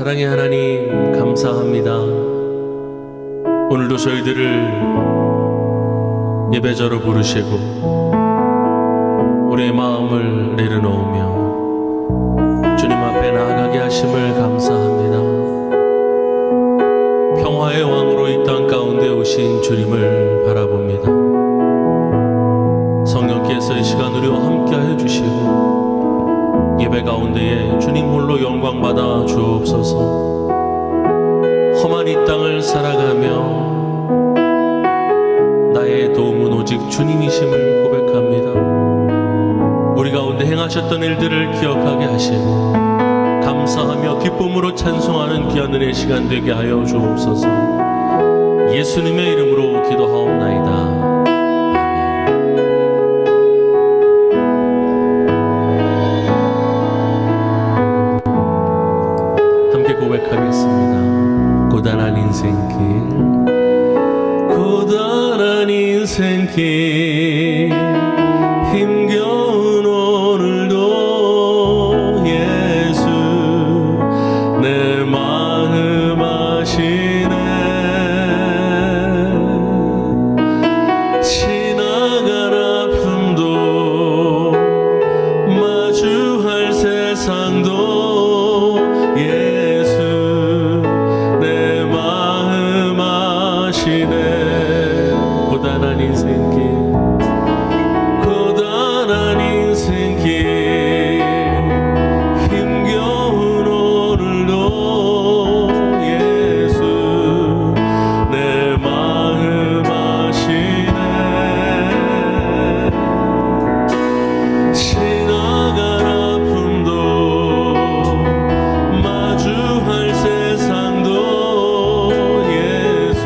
사랑의 하나님 감사합니다. 오늘도 저희들을 예배자로 부르시고 우리의 마음을 내려놓으며 주님 앞에 나아가게 하심을 감사합니다. 평화의 왕으로 이 땅 가운데 오신 주님을 바라봅니다. 성령께서 이 시간 우리와 함께하여 주시고 예배 가운데에 주님 홀로 영광 받아 주옵소서. 험한 이 땅을 살아가며 나의 도움은 오직 주님이심을 고백합니다. 우리 가운데 행하셨던 일들을 기억하게 하시고 감사하며 기쁨으로 찬송하는 귀한 은혜의 시간 되게 하여 주옵소서. 예수님의 이름으로 기도하옵나이다. 함께 고백하겠습니다. 고단한 인생길, 고단한 인생길, 힘겨운 오늘도 예수 내 마음 아시네. 지나간 아픔도 마주할 세상도 예수 내 마음 아시네. 고단한 인생길, 고단한 인생길, 힘겨운 오늘도 예수 내 마음 아시네. 지나간 아픔도 마주할 세상도 예수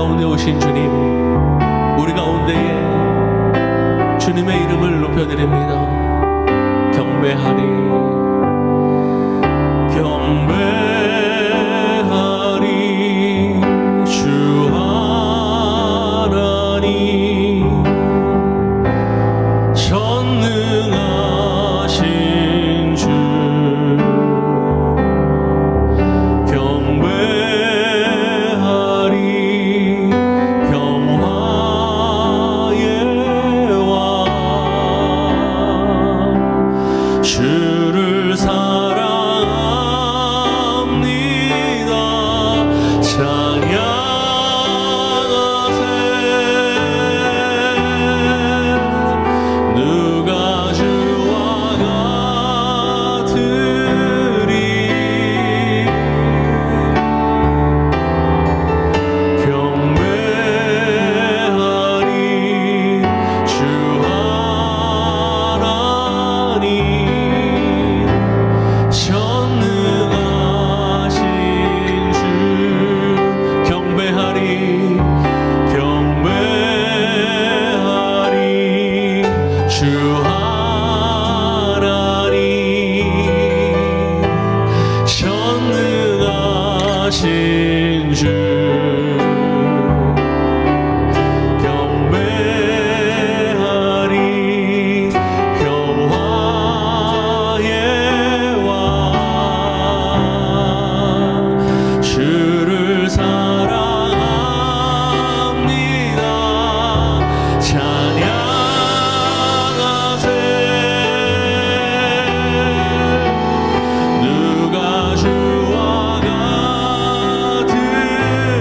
가운데 오신 주님, 우리 가운데에 주님의 이름을 높여드립니다. 경배하리, 경배하리, 주 하나님 전능하신 주. 경배하리, 평화의 왕 주를 사랑합니다. 찬양하세. 누가 주와 같으리. 경배하리, 주 하나님 전능하신 주. 경배하리, 경배하리, 주 하나님 전능하신 주. 경배하리, 평화의 왕 주를 사랑합니다. 찬양하세. 누가 주와 같으리.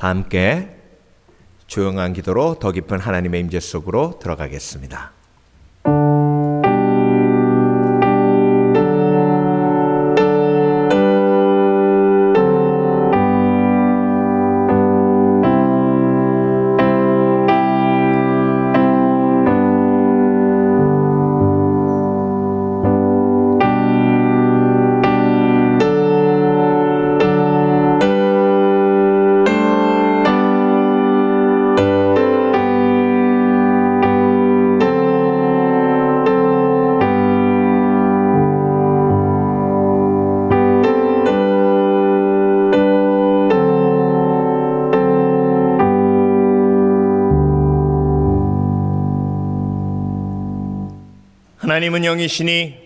함께 조용한 기도로 더 깊은 하나님의 임재 속으로 들어가겠습니다. 하나님은 영이시니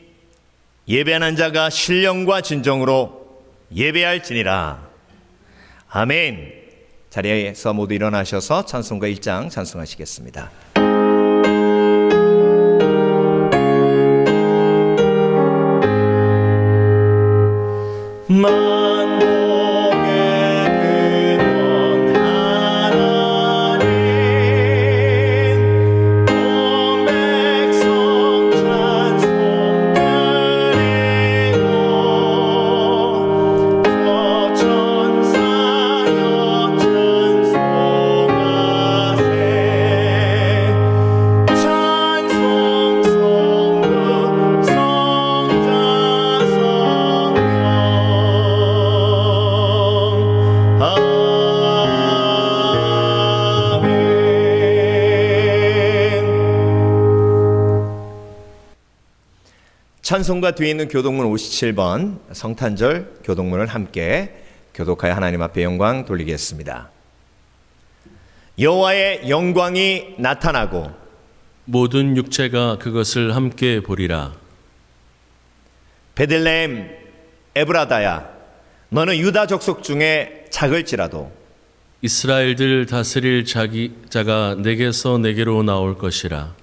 예배하는 자가 신령과 진정으로 예배할지니라. 아멘. 자리에서 모두 일어나셔서 찬송가 1장 찬송하시겠습니다. 찬송가 뒤에 있는 교독문 57번 성탄절 교독문을 함께 교독하여 하나님 앞에 영광 돌리겠습니다. 여호와의 영광이 나타나고 모든 육체가 그것을 함께 보리라. 베들레헴 에브라다야, 너는 유다 족속 중에 작을지라도 이스라엘들 다스릴 자가 내게서 내게로 나올 것이라.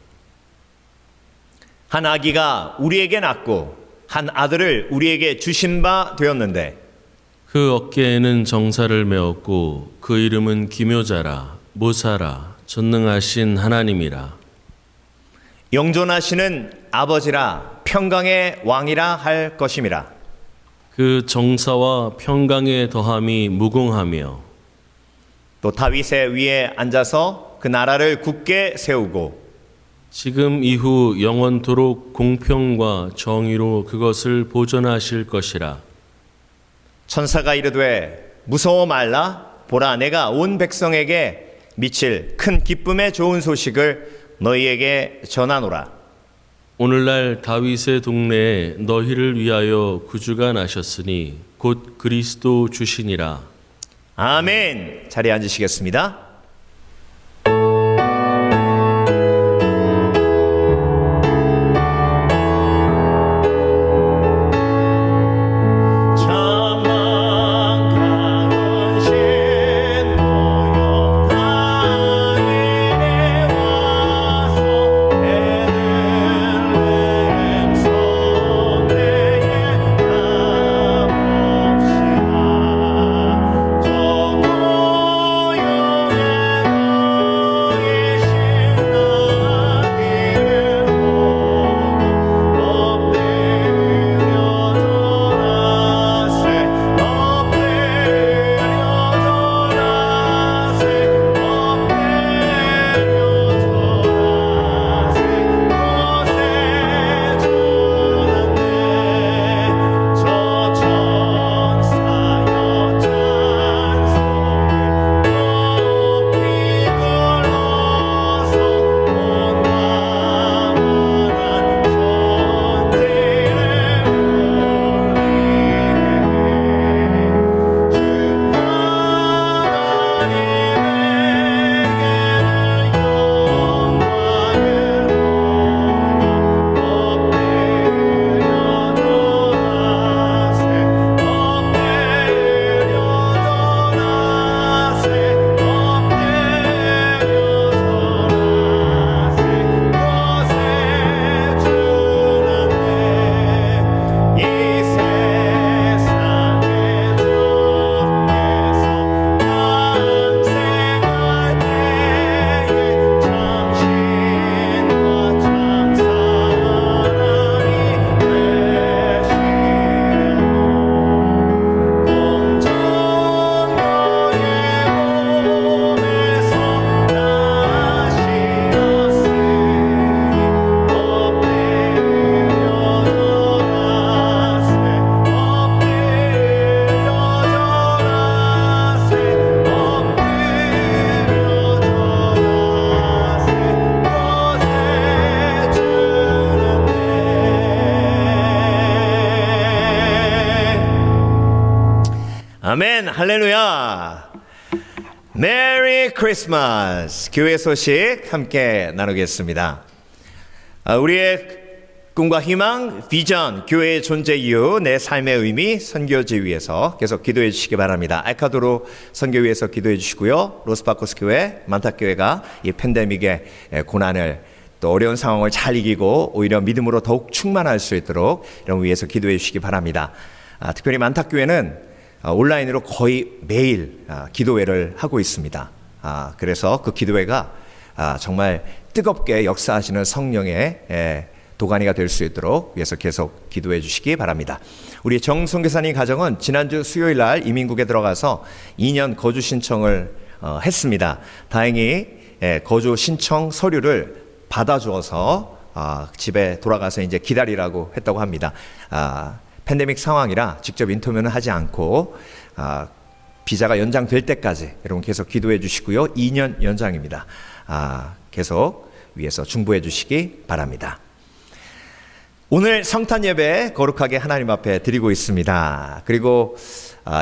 한 아기가 우리에게 낳고 한 아들을 우리에게 주신 바 되었는데 그 어깨에는 정사를 메었고 그 이름은 기묘자라, 모사라, 전능하신 하나님이라. 영존하시는 아버지라, 평강의 왕이라 할 것임이라. 그 정사와 평강의 더함이 무궁하며 또 다윗의 위에 앉아서 그 나라를 굳게 세우고 지금 이후 영원토록 공평과 정의로 그것을 보존하실 것이라. 천사가 이르되 무서워 말라. 보라, 내가 온 백성에게 미칠 큰 기쁨의 좋은 소식을 너희에게 전하노라. 오늘날 다윗의 동네에 너희를 위하여 구주가 나셨으니 곧 그리스도 주시니라. 아멘. 자리에 앉으시겠습니다. 아멘, 할렐루야. 메리 크리스마스. 교회 소식 함께 나누겠습니다. 우리의 꿈과 희망, 비전, 교회의 존재 이유, 내 삶의 의미, 선교지 위해서 계속 기도해 주시기 바랍니다. 알카도로 선교위에서 기도해 주시고요. 로스바코스 교회, 만탁교회가 이 팬데믹의 고난을 또 어려운 상황을 잘 이기고 오히려 믿음으로 더욱 충만할 수 있도록 이런 위해서 기도해 주시기 바랍니다. 특별히 만탁교회는 온라인으로 거의 매일 기도회를 하고 있습니다. 그래서 그 기도회가 정말 뜨겁게 역사하시는 성령의 도가니가 될 수 있도록 위해서 계속 기도해 주시기 바랍니다. 우리 정선교사님 가정은 지난주 수요일 날 이민국에 들어가서 2년 거주 신청을 했습니다. 다행히 거주 신청 서류를 받아주어서 집에 돌아가서 이제 기다리라고 했다고 합니다. 팬데믹 상황이라 직접 인터뷰는 하지 않고 비자가 연장될 때까지 여러분 계속 기도해 주시고요. 2년 연장입니다. 계속 위해서 중보해 주시기 바랍니다. 오늘 성탄 예배 거룩하게 하나님 앞에 드리고 있습니다. 그리고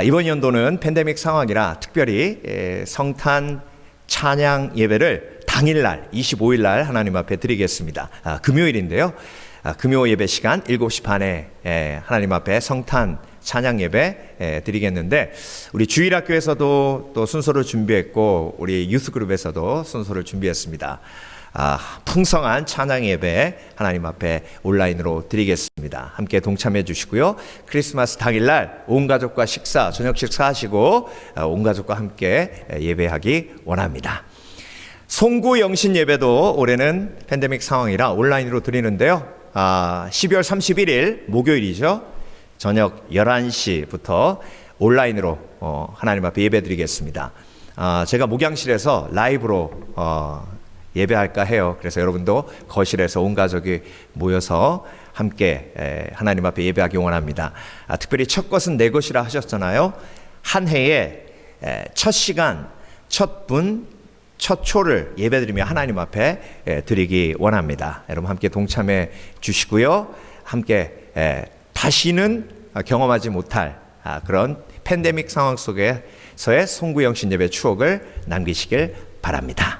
이번 연도는 팬데믹 상황이라 특별히 성탄 찬양 예배를 당일날 25일날 하나님 앞에 드리겠습니다. 금요일인데요. 금요 예배 시간 7시 반에 하나님 앞에 성탄 찬양 예배 드리겠는데 우리 주일학교에서도 또 순서를 준비했고 우리 유스그룹에서도 순서를 준비했습니다. 풍성한 찬양 예배 하나님 앞에 온라인으로 드리겠습니다. 함께 동참해 주시고요. 크리스마스 당일날 온 가족과 식사, 저녁 식사하시고 온 가족과 함께 예배하기 원합니다. 송구 영신 예배도 올해는 팬데믹 상황이라 온라인으로 드리는데요. 12월 31일 목요일이죠. 저녁 11시부터 온라인으로 하나님 앞에 예배 드리겠습니다. 제가 목양실에서 라이브로 예배할까 해요. 그래서 여러분도 거실에서 온 가족이 모여서 함께 하나님 앞에 예배하기 원합니다. 특별히 첫 것은 내 것이라 하셨잖아요. 한 해에 첫 시간, 첫 분, 첫 초를 예배드리며 하나님 앞에 드리기 원합니다. 여러분 함께 동참해 주시고요. 함께 다시는 경험하지 못할 그런 팬데믹 상황 속에서의 송구영신 예배 추억을 남기시길 바랍니다.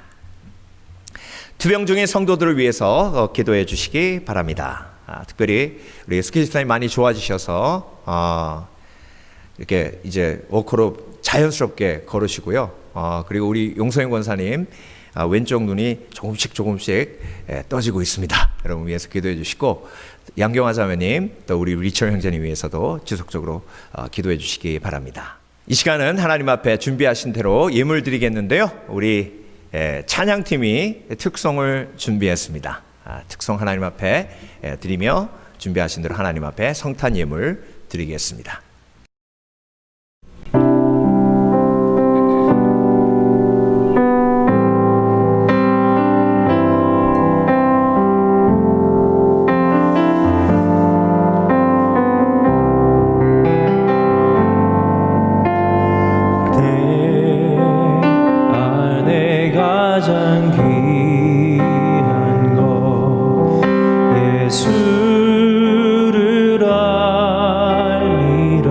투병 중인 성도들을 위해서 기도해 주시기 바랍니다. 특별히 우리 스키 집사님 많이 좋아지셔서 이렇게 이제 워커로 자연스럽게 걸으시고요. 그리고 우리 용서영 권사님 왼쪽 눈이 조금씩 떠지고 있습니다. 여러분 위해서 기도해 주시고 양경화 자매님 또 우리 리철 형제님 위해서도 지속적으로 기도해 주시기 바랍니다. 이 시간은 하나님 앞에 준비하신 대로 예물 드리겠는데요. 우리 찬양팀이 특송을 준비했습니다. 특송 하나님 앞에 드리며 준비하신 대로 하나님 앞에 성탄 예물 드리겠습니다. 가장 귀한 것 예수를 알리라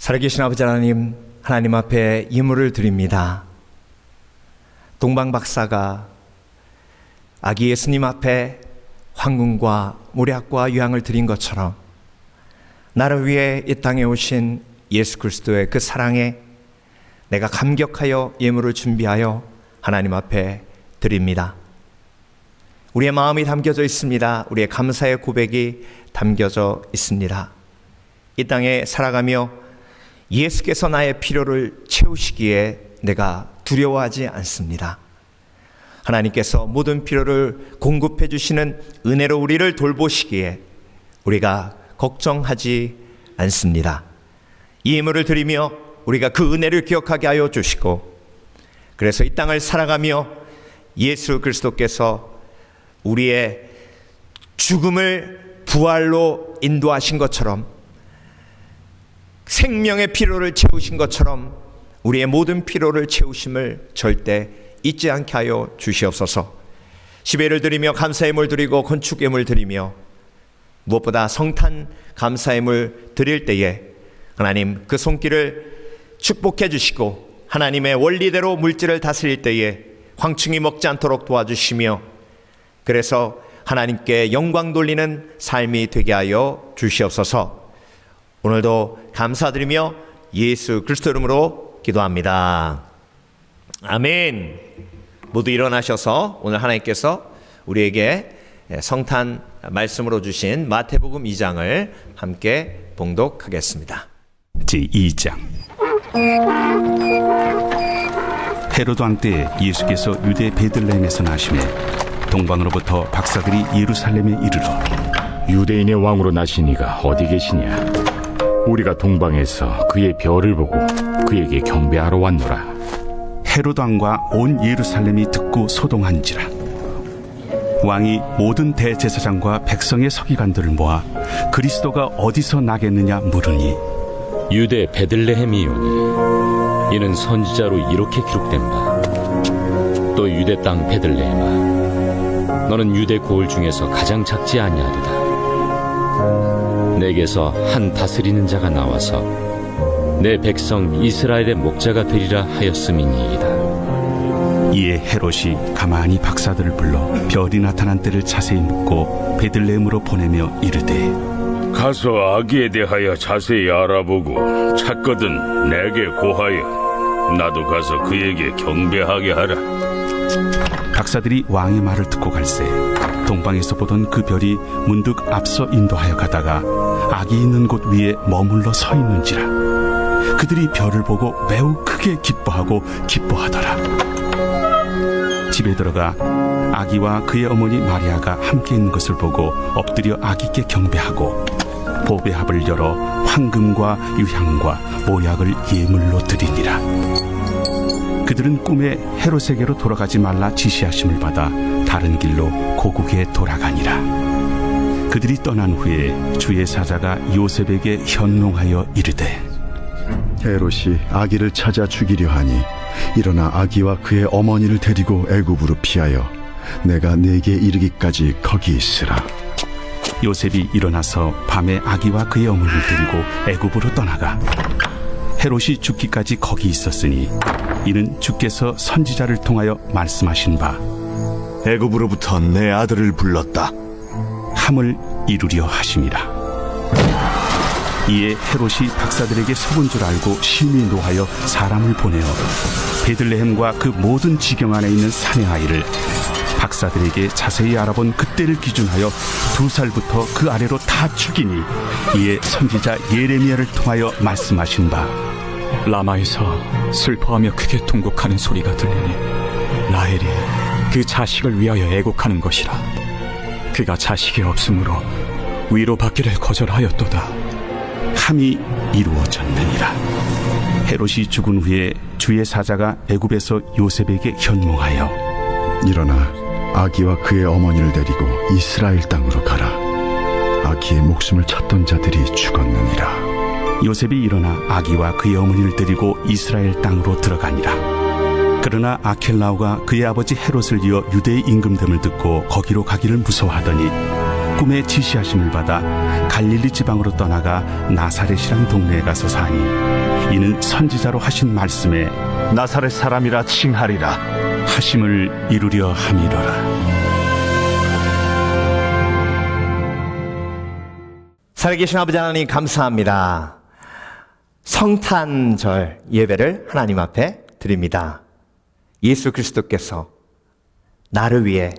살아계신 아버지 하나님, 하나님 앞에 예물을 드립니다. 동방 박사가 아기 예수님 앞에 황금과 모략과 유향을 드린 것처럼 나를 위해 이 땅에 오신 예수 그리스도의 그 사랑에 내가 감격하여 예물을 준비하여 하나님 앞에 드립니다. 우리의 마음이 담겨져 있습니다. 우리의 감사의 고백이 담겨져 있습니다. 이 땅에 살아가며 예수께서 나의 필요를 채우시기에 내가 두려워하지 않습니다. 하나님께서 모든 필요를 공급해 주시는 은혜로 우리를 돌보시기에 우리가 걱정하지 않습니다. 이 예물을 드리며 우리가 그 은혜를 기억하게 하여 주시고, 그래서 이 땅을 살아가며 예수 그리스도께서 우리의 죽음을 부활로 인도하신 것처럼, 생명의 필요를 채우신 것처럼 우리의 모든 필요를 채우심을 절대 잊지 않게 하여 주시옵소서. 시배를 드리며 감사예물 드리고 건축예물 드리며 무엇보다 성탄 감사예물 드릴 때에 하나님 그 손길을 축복해 주시고 하나님의 원리대로 물질을 다스릴 때에 황충이 먹지 않도록 도와주시며, 그래서 하나님께 영광 돌리는 삶이 되게 하여 주시옵소서. 오늘도 감사드리며 예수 그리스도 이름으로 기도합니다. 아멘. 모두 일어나셔서 오늘 하나님께서 우리에게 성탄 말씀으로 주신 마태복음 2장을 함께 봉독하겠습니다. 제2장. 헤로드 왕 때 예수께서 유대 베들레헴에서 나시매 동방으로부터 박사들이 예루살렘에 이르러 유대인의 왕으로 나신 이가 어디 계시냐? 우리가 동방에서 그의 별을 보고 그에게 경배하러 왔노라. 헤로드 왕과 온 예루살렘이 듣고 소동한지라. 왕이 모든 대제사장과 백성의 서기관들을 모아 그리스도가 어디서 나겠느냐 물으니, 유대 베들레헴이오니 이는 선지자로 이렇게 기록된 바, 또 유대 땅 베들레헴아, 너는 유대 고을 중에서 가장 작지 아니하도다. 내게서 한 다스리는 자가 나와서 내 백성 이스라엘의 목자가 되리라 하였음이니이다. 이에 헤롯이 가만히 박사들을 불러 별이 나타난 때를 자세히 묻고 베들레헴으로 보내며 이르되, 가서 아기에 대하여 자세히 알아보고 찾거든 내게 고하여 나도 가서 그에게 경배하게 하라. 박사들이 왕의 말을 듣고 갈새 동방에서 보던 그 별이 문득 앞서 인도하여 가다가 아기 있는 곳 위에 머물러 서 있는지라. 그들이 별을 보고 매우 크게 기뻐하더라. 집에 들어가 아기와 그의 어머니 마리아가 함께 있는 것을 보고 엎드려 아기께 경배하고 보배합을 열어 황금과 유향과 모약을 예물로 드리니라. 그들은 꿈에 헤롯에게로 돌아가지 말라 지시하심을 받아 다른 길로 고국에 돌아가니라. 그들이 떠난 후에 주의 사자가 요셉에게 현몽하여 이르되, 헤롯이 아기를 찾아 죽이려 하니 일어나 아기와 그의 어머니를 데리고 애굽으로 피하여 내가 네게 이르기까지 거기 있으라. 요셉이 일어나서 밤에 아기와 그의 어머니를 데리고 애굽으로 떠나가 헤롯이 죽기까지 거기 있었으니, 이는 주께서 선지자를 통하여 말씀하신 바 애굽으로부터 내 아들을 불렀다 함을 이루려 하심이라. 이에 헤롯이 박사들에게 속은 줄 알고 심히 노하여 사람을 보내어 베들레헴과 그 모든 지경 안에 있는 산의 아이를 박사들에게 자세히 알아본 그때를 기준하여 2살부터 그 아래로 다 죽이니, 이에 선지자 예레미야를 통하여 말씀하신 바 라마에서 슬퍼하며 크게 통곡하는 소리가 들리니 라헬이 그 자식을 위하여 애곡하는 것이라. 그가 자식이 없으므로 위로받기를 거절하였도다 함이 이루어졌느니라. 헤롯이 죽은 후에 주의 사자가 애굽에서 요셉에게 현몽하여, 일어나 아기와 그의 어머니를 데리고 이스라엘 땅으로 가라. 아기의 목숨을 찾던 자들이 죽었느니라. 요셉이 일어나 아기와 그의 어머니를 데리고 이스라엘 땅으로 들어가니라. 그러나 아켈라오가 그의 아버지 헤롯을 이어 유대의 임금됨을 듣고 거기로 가기를 무서워하더니 꿈에 지시하심을 받아 갈릴리 지방으로 떠나가 나사렛이란 동네에 가서 사니 이는 선지자로 하신 말씀에 나사렛 사람이라 칭하리라. 하심을 이루려 함이로라. 살아계신 아버지 하나님 감사합니다. 성탄절 예배를 하나님 앞에 드립니다. 예수 그리스도께서 나를 위해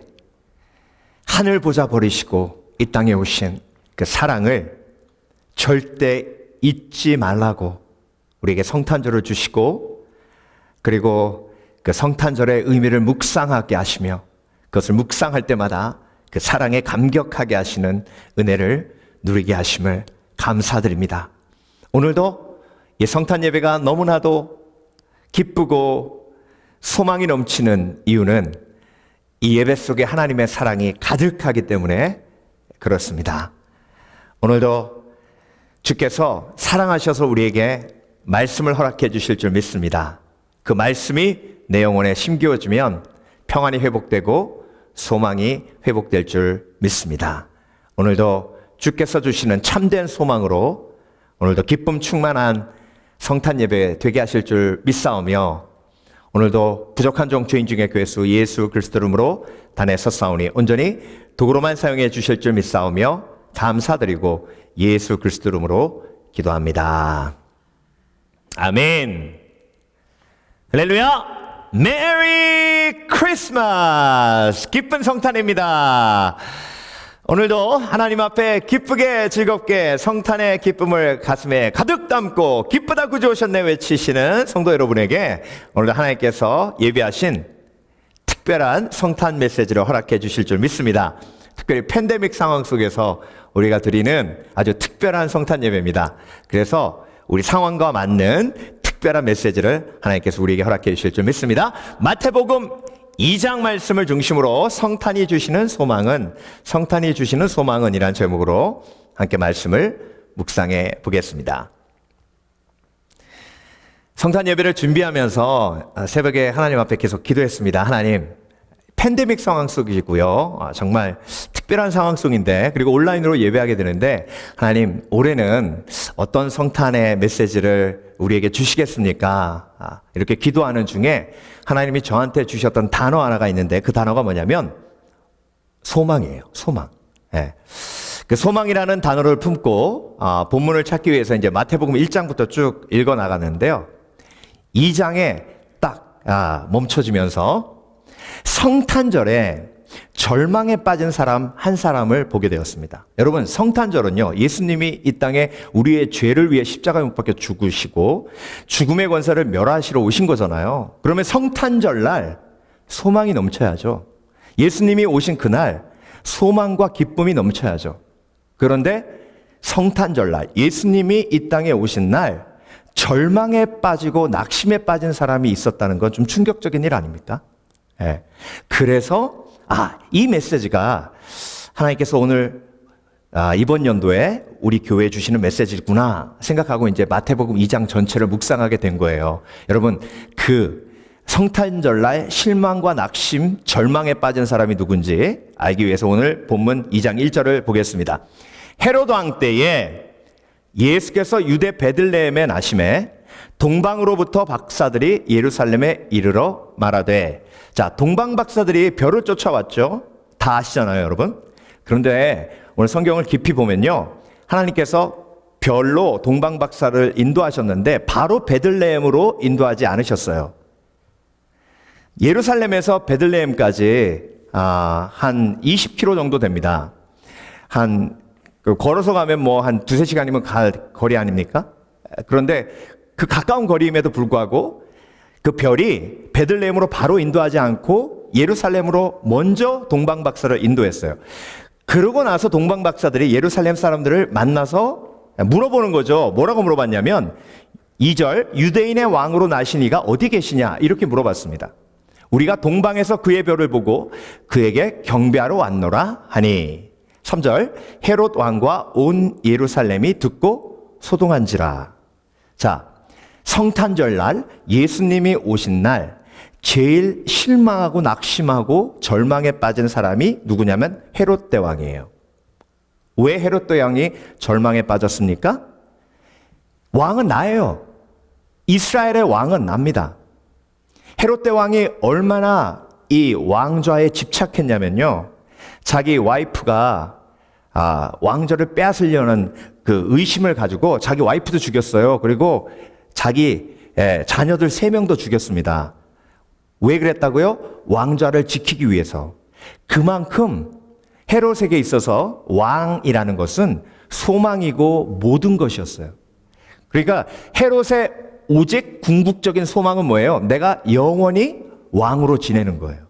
하늘 보좌 버리시고 이 땅에 오신 그 사랑을 절대 잊지 말라고 우리에게 성탄절을 주시고, 그리고 그 성탄절의 의미를 묵상하게 하시며 그것을 묵상할 때마다 그 사랑에 감격하게 하시는 은혜를 누리게 하심을 감사드립니다. 오늘도 이 성탄 예배가 너무나도 기쁘고 소망이 넘치는 이유는 이 예배 속에 하나님의 사랑이 가득하기 때문에 그렇습니다. 오늘도 주께서 사랑하셔서 우리에게 말씀을 허락해 주실 줄 믿습니다. 그 말씀이 내 영혼에 심기어지면 평안이 회복되고 소망이 회복될 줄 믿습니다. 오늘도 주께서 주시는 참된 소망으로 오늘도 기쁨 충만한 성탄 예배 되게 하실 줄 믿사오며, 오늘도 부족한 종 죄인 중에 괴수 예수 그리스도 이름으로 단에 섰사오니 온전히 도구로만 사용해 주실 줄 믿사오며 감사드리고 예수 그리스도 이름으로 기도합니다. 아멘. 할렐루야. 메리 크리스마스. 기쁜 성탄입니다. 오늘도 하나님 앞에 기쁘게 즐겁게 성탄의 기쁨을 가슴에 가득 담고 기쁘다 구주 오셨네 외치시는 성도 여러분에게 오늘도 하나님께서 예비하신 특별한 성탄 메시지를 허락해 주실 줄 믿습니다. 특별히 팬데믹 상황 속에서 우리가 드리는 아주 특별한 성탄 예배입니다. 그래서 우리 상황과 맞는 특별한 메시지를 하나님께서 우리에게 허락해 주실 줄 믿습니다. 마태복음 2장 말씀을 중심으로 성탄이 주시는 소망은 이란 제목으로 함께 말씀을 묵상해 보겠습니다. 성탄 예배를 준비하면서 새벽에 하나님 앞에 계속 기도했습니다. 하나님, 팬데믹 상황 속이고요. 정말 특별한 상황 속인데, 그리고 온라인으로 예배하게 되는데, 하나님, 올해는 어떤 성탄의 메시지를 우리에게 주시겠습니까? 이렇게 기도하는 중에 하나님이 저한테 주셨던 단어 하나가 있는데, 그 단어가 뭐냐면 소망이에요. 소망. 예. 그 소망이라는 단어를 품고 본문을 찾기 위해서 이제 마태복음 1장부터 쭉 읽어 나가는데요. 2장에 딱 멈춰지면서 성탄절에 절망에 빠진 사람 한 사람을 보게 되었습니다. 여러분, 성탄절은요, 예수님이 이 땅에 우리의 죄를 위해 십자가에 못 박혀 죽으시고 죽음의 권세를 멸하시러 오신 거잖아요. 그러면 성탄절날 소망이 넘쳐야죠. 예수님이 오신 그날 소망과 기쁨이 넘쳐야죠. 그런데 성탄절날 예수님이 이 땅에 오신 날 절망에 빠지고 낙심에 빠진 사람이 있었다는 건 좀 충격적인 일 아닙니까? 예. 그래서 이 메시지가 하나님께서 오늘 이번 연도에 우리 교회에 주시는 메시지구나 생각하고 이제 마태복음 2장 전체를 묵상하게 된 거예요. 여러분, 그 성탄절날 실망과 낙심, 절망에 빠진 사람이 누군지 알기 위해서 오늘 본문 2장 1절을 보겠습니다. 헤롯 왕 때에 예수께서 유대 베들레헴에 나심에 동방으로부터 박사들이 예루살렘에 이르러 말하되, 자, 동방 박사들이 별을 쫓아왔죠. 다 아시잖아요, 여러분. 그런데 오늘 성경을 깊이 보면요, 하나님께서 별로 동방 박사를 인도하셨는데 바로 베들레헴으로 인도하지 않으셨어요. 예루살렘에서 베들레헴까지 한 20km 정도 됩니다. 걸어서 가면 뭐 한 2-3시간이면 갈 거리 아닙니까? 그런데 그 가까운 거리임에도 불구하고 그 별이 베들레헴으로 바로 인도하지 않고 예루살렘으로 먼저 동방 박사를 인도했어요. 그러고 나서 동방 박사들이 예루살렘 사람들을 만나서 물어보는 거죠. 뭐라고 물어봤냐면 2절, 유대인의 왕으로 나신 이가 어디 계시냐 이렇게 물어봤습니다. 우리가 동방에서 그의 별을 보고 그에게 경배하러 왔노라 하니, 3절, 헤롯 왕과 온 예루살렘이 듣고 소동한지라. 자, 성탄절날 예수님이 오신 날 제일 실망하고 낙심하고 절망에 빠진 사람이 누구냐면 헤롯 대왕이에요. 왜 헤롯 왕이 절망에 빠졌습니까? 왕은 나예요. 이스라엘의 왕은 납니다. 헤롯 왕이 얼마나 이 왕좌에 집착했냐면요. 자기 와이프가 왕좌를 빼앗으려는 그 의심을 가지고 자기 와이프도 죽였어요. 그리고 자기 자녀들 3명도 죽였습니다. 왜 그랬다고요? 왕좌를 지키기 위해서. 그만큼 헤롯에게 있어서 왕이라는 것은 소망이고 모든 것이었어요. 그러니까 헤롯의 오직 궁극적인 소망은 뭐예요? 내가 영원히 왕으로 지내는 거예요.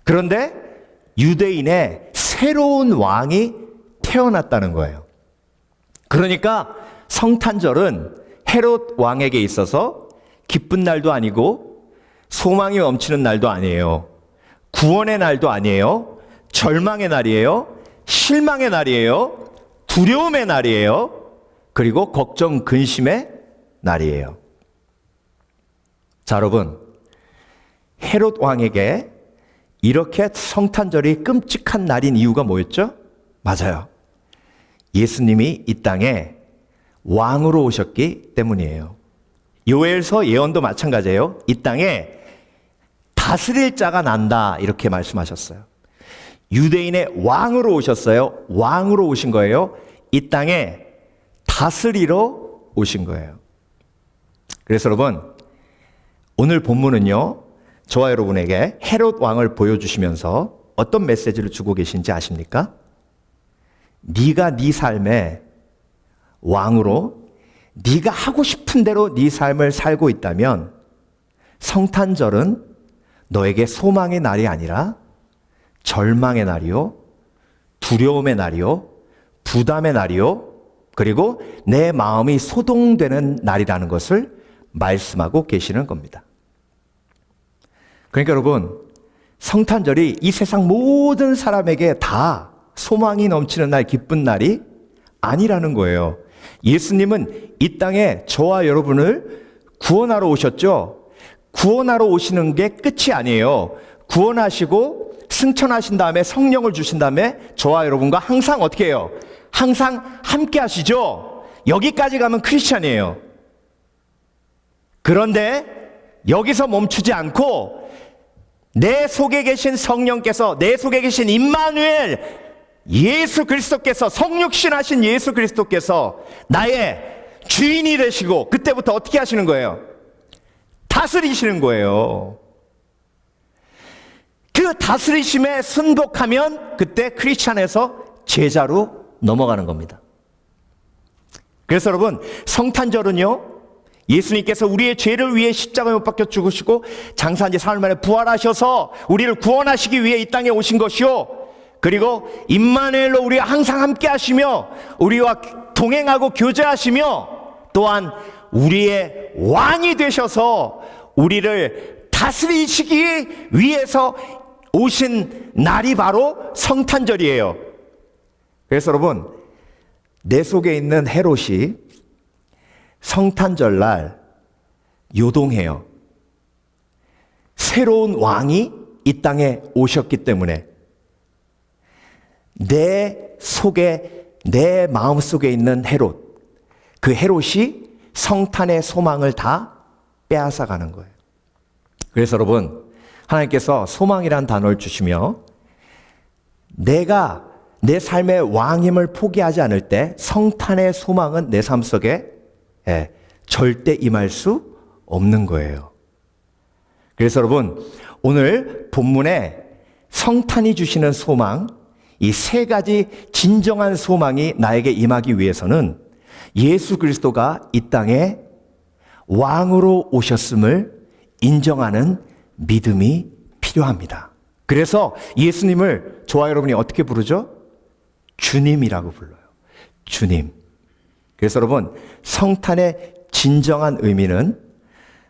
그런데 유대인의 새로운 왕이 태어났다는 거예요. 그러니까 성탄절은 헤롯 왕에게 있어서 기쁜 날도 아니고 소망이 넘치는 날도 아니에요. 구원의 날도 아니에요. 절망의 날이에요. 실망의 날이에요. 두려움의 날이에요. 그리고 걱정, 근심의 날이에요. 자, 여러분, 헤롯 왕에게 이렇게 성탄절이 끔찍한 날인 이유가 뭐였죠? 맞아요. 예수님이 이 땅에 왕으로 오셨기 때문이에요. 요엘서 예언도 마찬가지예요. 이 땅에 다스릴 자가 난다 이렇게 말씀하셨어요. 유대인의 왕으로 오셨어요. 왕으로 오신 거예요. 이 땅에 다스리러 오신 거예요. 그래서 여러분, 오늘 본문은요, 저와 여러분에게 헤롯 왕을 보여주시면서 어떤 메시지를 주고 계신지 아십니까? 네가 네 삶에 왕으로 네가 하고 싶은 대로 네 삶을 살고 있다면 성탄절은 너에게 소망의 날이 아니라 절망의 날이요, 두려움의 날이요, 부담의 날이요, 그리고 내 마음이 소동되는 날이라는 것을 말씀하고 계시는 겁니다. 그러니까 여러분, 성탄절이 이 세상 모든 사람에게 다 소망이 넘치는 날, 기쁜 날이 아니라는 거예요. 예수님은 이 땅에 저와 여러분을 구원하러 오셨죠. 구원하러 오시는 게 끝이 아니에요. 구원하시고 승천하신 다음에 성령을 주신 다음에 저와 여러분과 항상 어떻게 해요? 항상 함께 하시죠. 여기까지 가면 크리스찬이에요. 그런데 여기서 멈추지 않고 내 속에 계신 성령께서, 내 속에 계신 임마누엘 예수 그리스도께서, 성육신하신 예수 그리스도께서 나의 주인이 되시고 그때부터 어떻게 하시는 거예요? 다스리시는 거예요. 그 다스리심에 순복하면 그때 크리스찬에서 제자로 넘어가는 겁니다. 그래서 여러분, 성탄절은요, 예수님께서 우리의 죄를 위해 십자가에 못 박혀 죽으시고 장사한 지 사흘 만에 부활하셔서 우리를 구원하시기 위해 이 땅에 오신 것이요, 그리고 임마누엘로 우리와 항상 함께 하시며 우리와 동행하고 교제하시며 또한 우리의 왕이 되셔서 우리를 다스리시기 위해서 오신 날이 바로 성탄절이에요. 그래서 여러분, 내 속에 있는 헤롯이 성탄절 날 요동해요. 새로운 왕이 이 땅에 오셨기 때문에 내 속에, 내 마음 속에 있는 헤롯, 그 헤롯이 성탄의 소망을 다 빼앗아가는 거예요. 그래서 여러분, 하나님께서 소망이란 단어를 주시며 내가 내 삶의 왕임을 포기하지 않을 때 성탄의 소망은 내 삶 속에 절대 임할 수 없는 거예요. 그래서 여러분, 오늘 본문에 성탄이 주시는 소망, 이 3가지 진정한 소망이 나에게 임하기 위해서는 예수 그리스도가 이 땅에 왕으로 오셨음을 인정하는 믿음이 필요합니다. 그래서 예수님을 저와 여러분이 어떻게 부르죠? 주님이라고 불러요. 주님. 그래서 여러분, 성탄의 진정한 의미는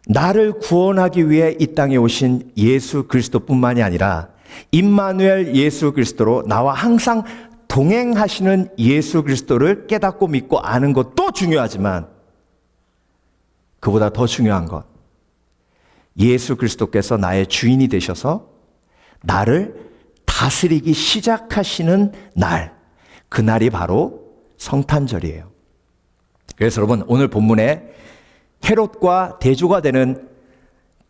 나를 구원하기 위해 이 땅에 오신 예수 그리스도뿐만이 아니라 임마누엘 예수 그리스도로 나와 항상 동행하시는 예수 그리스도를 깨닫고 믿고 아는 것도 중요하지만 그보다 더 중요한 것, 예수 그리스도께서 나의 주인이 되셔서 나를 다스리기 시작하시는 날, 그날이 바로 성탄절이에요. 그래서 여러분, 오늘 본문에 헤롯과 대조가 되는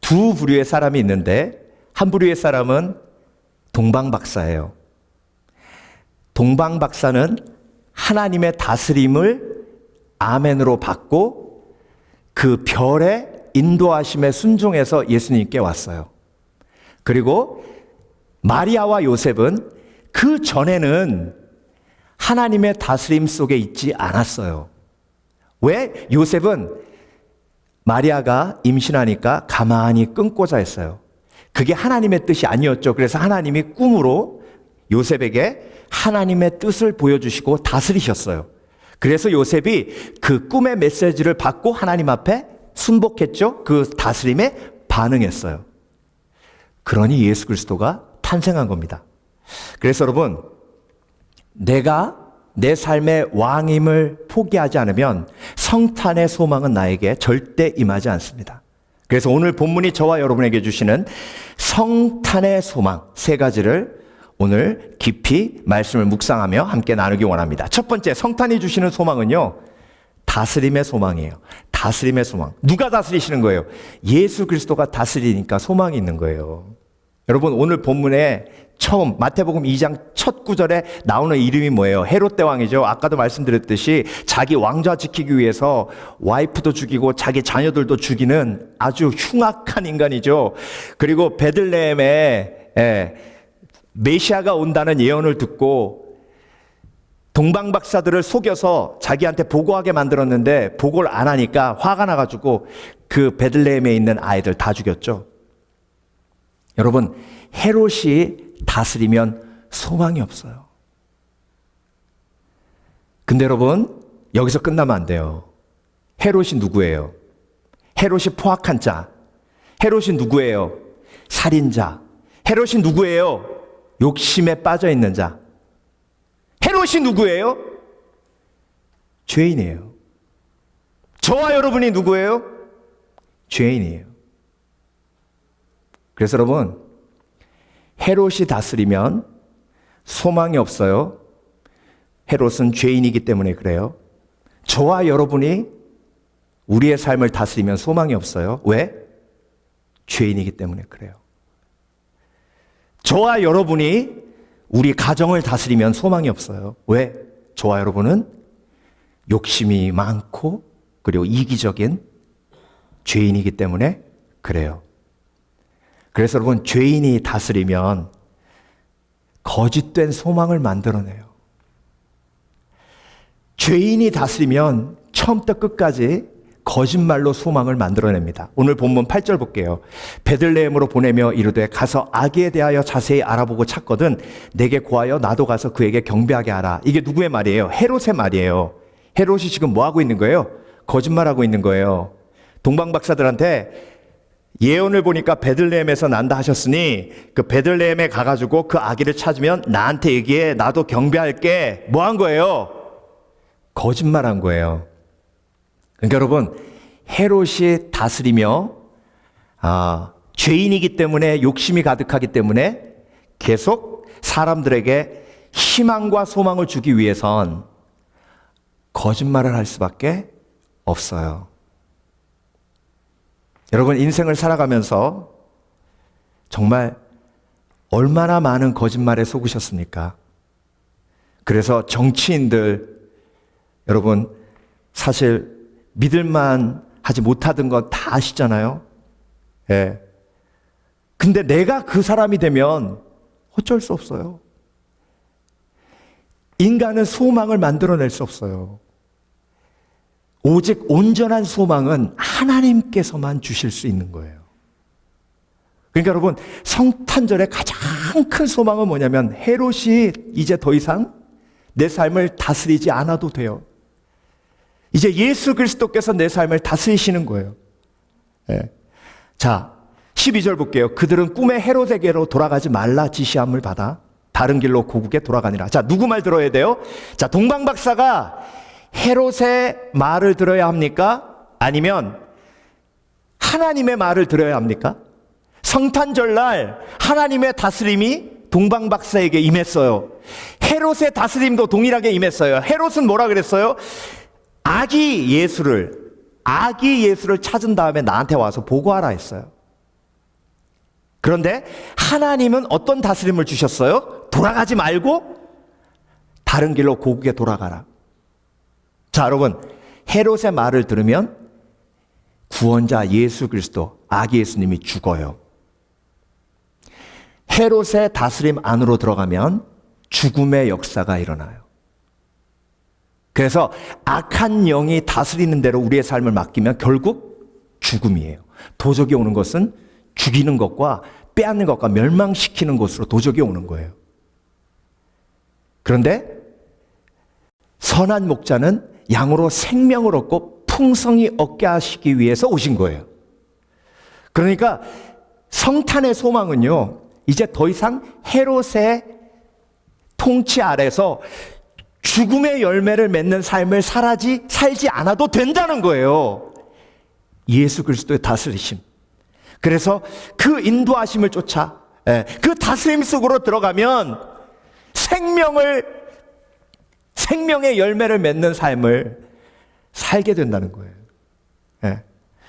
두 부류의 사람이 있는데, 한 부류의 사람은 동방박사예요. 동방박사는 하나님의 다스림을 아멘으로 받고 그 별의 인도하심에 순종해서 예수님께 왔어요. 그리고 마리아와 요셉은 그 전에는 하나님의 다스림 속에 있지 않았어요. 왜? 요셉은 마리아가 임신하니까 가만히 끊고자 했어요. 그게 하나님의 뜻이 아니었죠. 그래서 하나님이 꿈으로 요셉에게 하나님의 뜻을 보여주시고 다스리셨어요. 그래서 요셉이 그 꿈의 메시지를 받고 하나님 앞에 순복했죠. 그 다스림에 반응했어요. 그러니 예수 그리스도가 탄생한 겁니다. 그래서 여러분, 내가 내 삶의 왕임을 포기하지 않으면 성탄의 소망은 나에게 절대 임하지 않습니다. 그래서 오늘 본문이 저와 여러분에게 주시는 성탄의 소망 세 가지를 오늘 깊이 말씀을 묵상하며 함께 나누기 원합니다. 첫 번째, 성탄이 주시는 소망은요, 다스림의 소망이에요. 다스림의 소망. 누가 다스리시는 거예요? 예수 그리스도가 다스리니까 소망이 있는 거예요. 여러분, 오늘 본문에 처음 마태복음 2장 첫 구절에 나오는 이름이 뭐예요? 헤롯 대왕이죠. 아까도 말씀드렸듯이 자기 왕좌 지키기 위해서 와이프도 죽이고 자기 자녀들도 죽이는 아주 흉악한 인간이죠. 그리고 베들레헴에 메시아가 온다는 예언을 듣고 동방박사들을 속여서 자기한테 보고하게 만들었는데 보고를 안 하니까 화가 나가지고 그 베들레헴에 있는 아이들 다 죽였죠. 여러분, 헤롯이 다스리면 소망이 없어요. 근데 여러분, 여기서 끝나면 안 돼요. 헤롯이 누구예요? 헤롯이 포악한 자. 헤롯이 누구예요? 살인자. 헤롯이 누구예요? 욕심에 빠져 있는 자. 헤롯이 누구예요? 죄인이에요. 저와 여러분이 누구예요? 죄인이에요. 그래서 여러분, 헤롯이 다스리면 소망이 없어요. 헤롯은 죄인이기 때문에 그래요. 저와 여러분이 우리의 삶을 다스리면 소망이 없어요. 왜? 죄인이기 때문에 그래요. 저와 여러분이 우리 가정을 다스리면 소망이 없어요. 왜? 저와 여러분은 욕심이 많고 그리고 이기적인 죄인이기 때문에 그래요. 그래서 여러분, 죄인이 다스리면 거짓된 소망을 만들어내요. 죄인이 다스리면 처음부터 끝까지 거짓말로 소망을 만들어냅니다. 오늘 본문 8절 볼게요. 베들레헴으로 보내며 이르되 가서 아기에 대하여 자세히 알아보고 찾거든 내게 고하여 나도 가서 그에게 경배하게 하라. 이게 누구의 말이에요? 헤롯의 말이에요. 헤롯이 지금 뭐 하고 있는 거예요? 거짓말하고 있는 거예요. 동방박사들한테 예언을 보니까 베들레헴에서 난다 하셨으니 그 베들레헴에 가가지고 그 아기를 찾으면 나한테 얘기해. 나도 경배할게. 뭐 한 거예요? 거짓말한 거예요. 그러니까 여러분, 헤롯이 다스리며 죄인이기 때문에 욕심이 가득하기 때문에 계속 사람들에게 희망과 소망을 주기 위해선 거짓말을 할 수밖에 없어요. 여러분, 인생을 살아가면서 정말 얼마나 많은 거짓말에 속으셨습니까? 그래서 정치인들, 여러분, 사실 믿을만 하지 못하던 건 다 아시잖아요. 예. 근데 내가 그 사람이 되면 어쩔 수 없어요. 인간은 소망을 만들어낼 수 없어요. 오직 온전한 소망은 하나님께서만 주실 수 있는 거예요. 그러니까 여러분, 성탄절의 가장 큰 소망은 뭐냐면 헤롯이 이제 더 이상 내 삶을 다스리지 않아도 돼요. 이제 예수 그리스도께서 내 삶을 다스리시는 거예요. 네. 자, 12절 볼게요. 그들은 꿈에 헤롯에게로 돌아가지 말라 지시함을 받아 다른 길로 고국에 돌아가니라. 자, 누구 말 들어야 돼요? 자, 동방박사가 헤롯의 말을 들어야 합니까? 아니면 하나님의 말을 들어야 합니까? 성탄절날 하나님의 다스림이 동방박사에게 임했어요. 헤롯의 다스림도 동일하게 임했어요. 헤롯은 뭐라 그랬어요? 아기 예수를 찾은 다음에 나한테 와서 보고하라 했어요. 그런데 하나님은 어떤 다스림을 주셨어요? 돌아가지 말고 다른 길로 고국에 돌아가라. 자, 여러분, 헤롯의 말을 들으면 구원자 예수 그리스도, 아기 예수님이 죽어요. 헤롯의 다스림 안으로 들어가면 죽음의 역사가 일어나요. 그래서 악한 영이 다스리는 대로 우리의 삶을 맡기면 결국 죽음이에요. 도적이 오는 것은 죽이는 것과 빼앗는 것과 멸망시키는 것으로 도적이 오는 거예요. 그런데 선한 목자는 양으로 생명을 얻고 풍성히 얻게 하시기 위해서 오신 거예요. 그러니까 성탄의 소망은요, 이제 더 이상 헤롯의 통치 아래서 죽음의 열매를 맺는 삶을 살지 않아도 된다는 거예요. 예수 그리스도의 다스리심. 그래서 그 인도하심을 쫓아 그 다스림 속으로 들어가면 생명의 열매를 맺는 삶을 살게 된다는 거예요.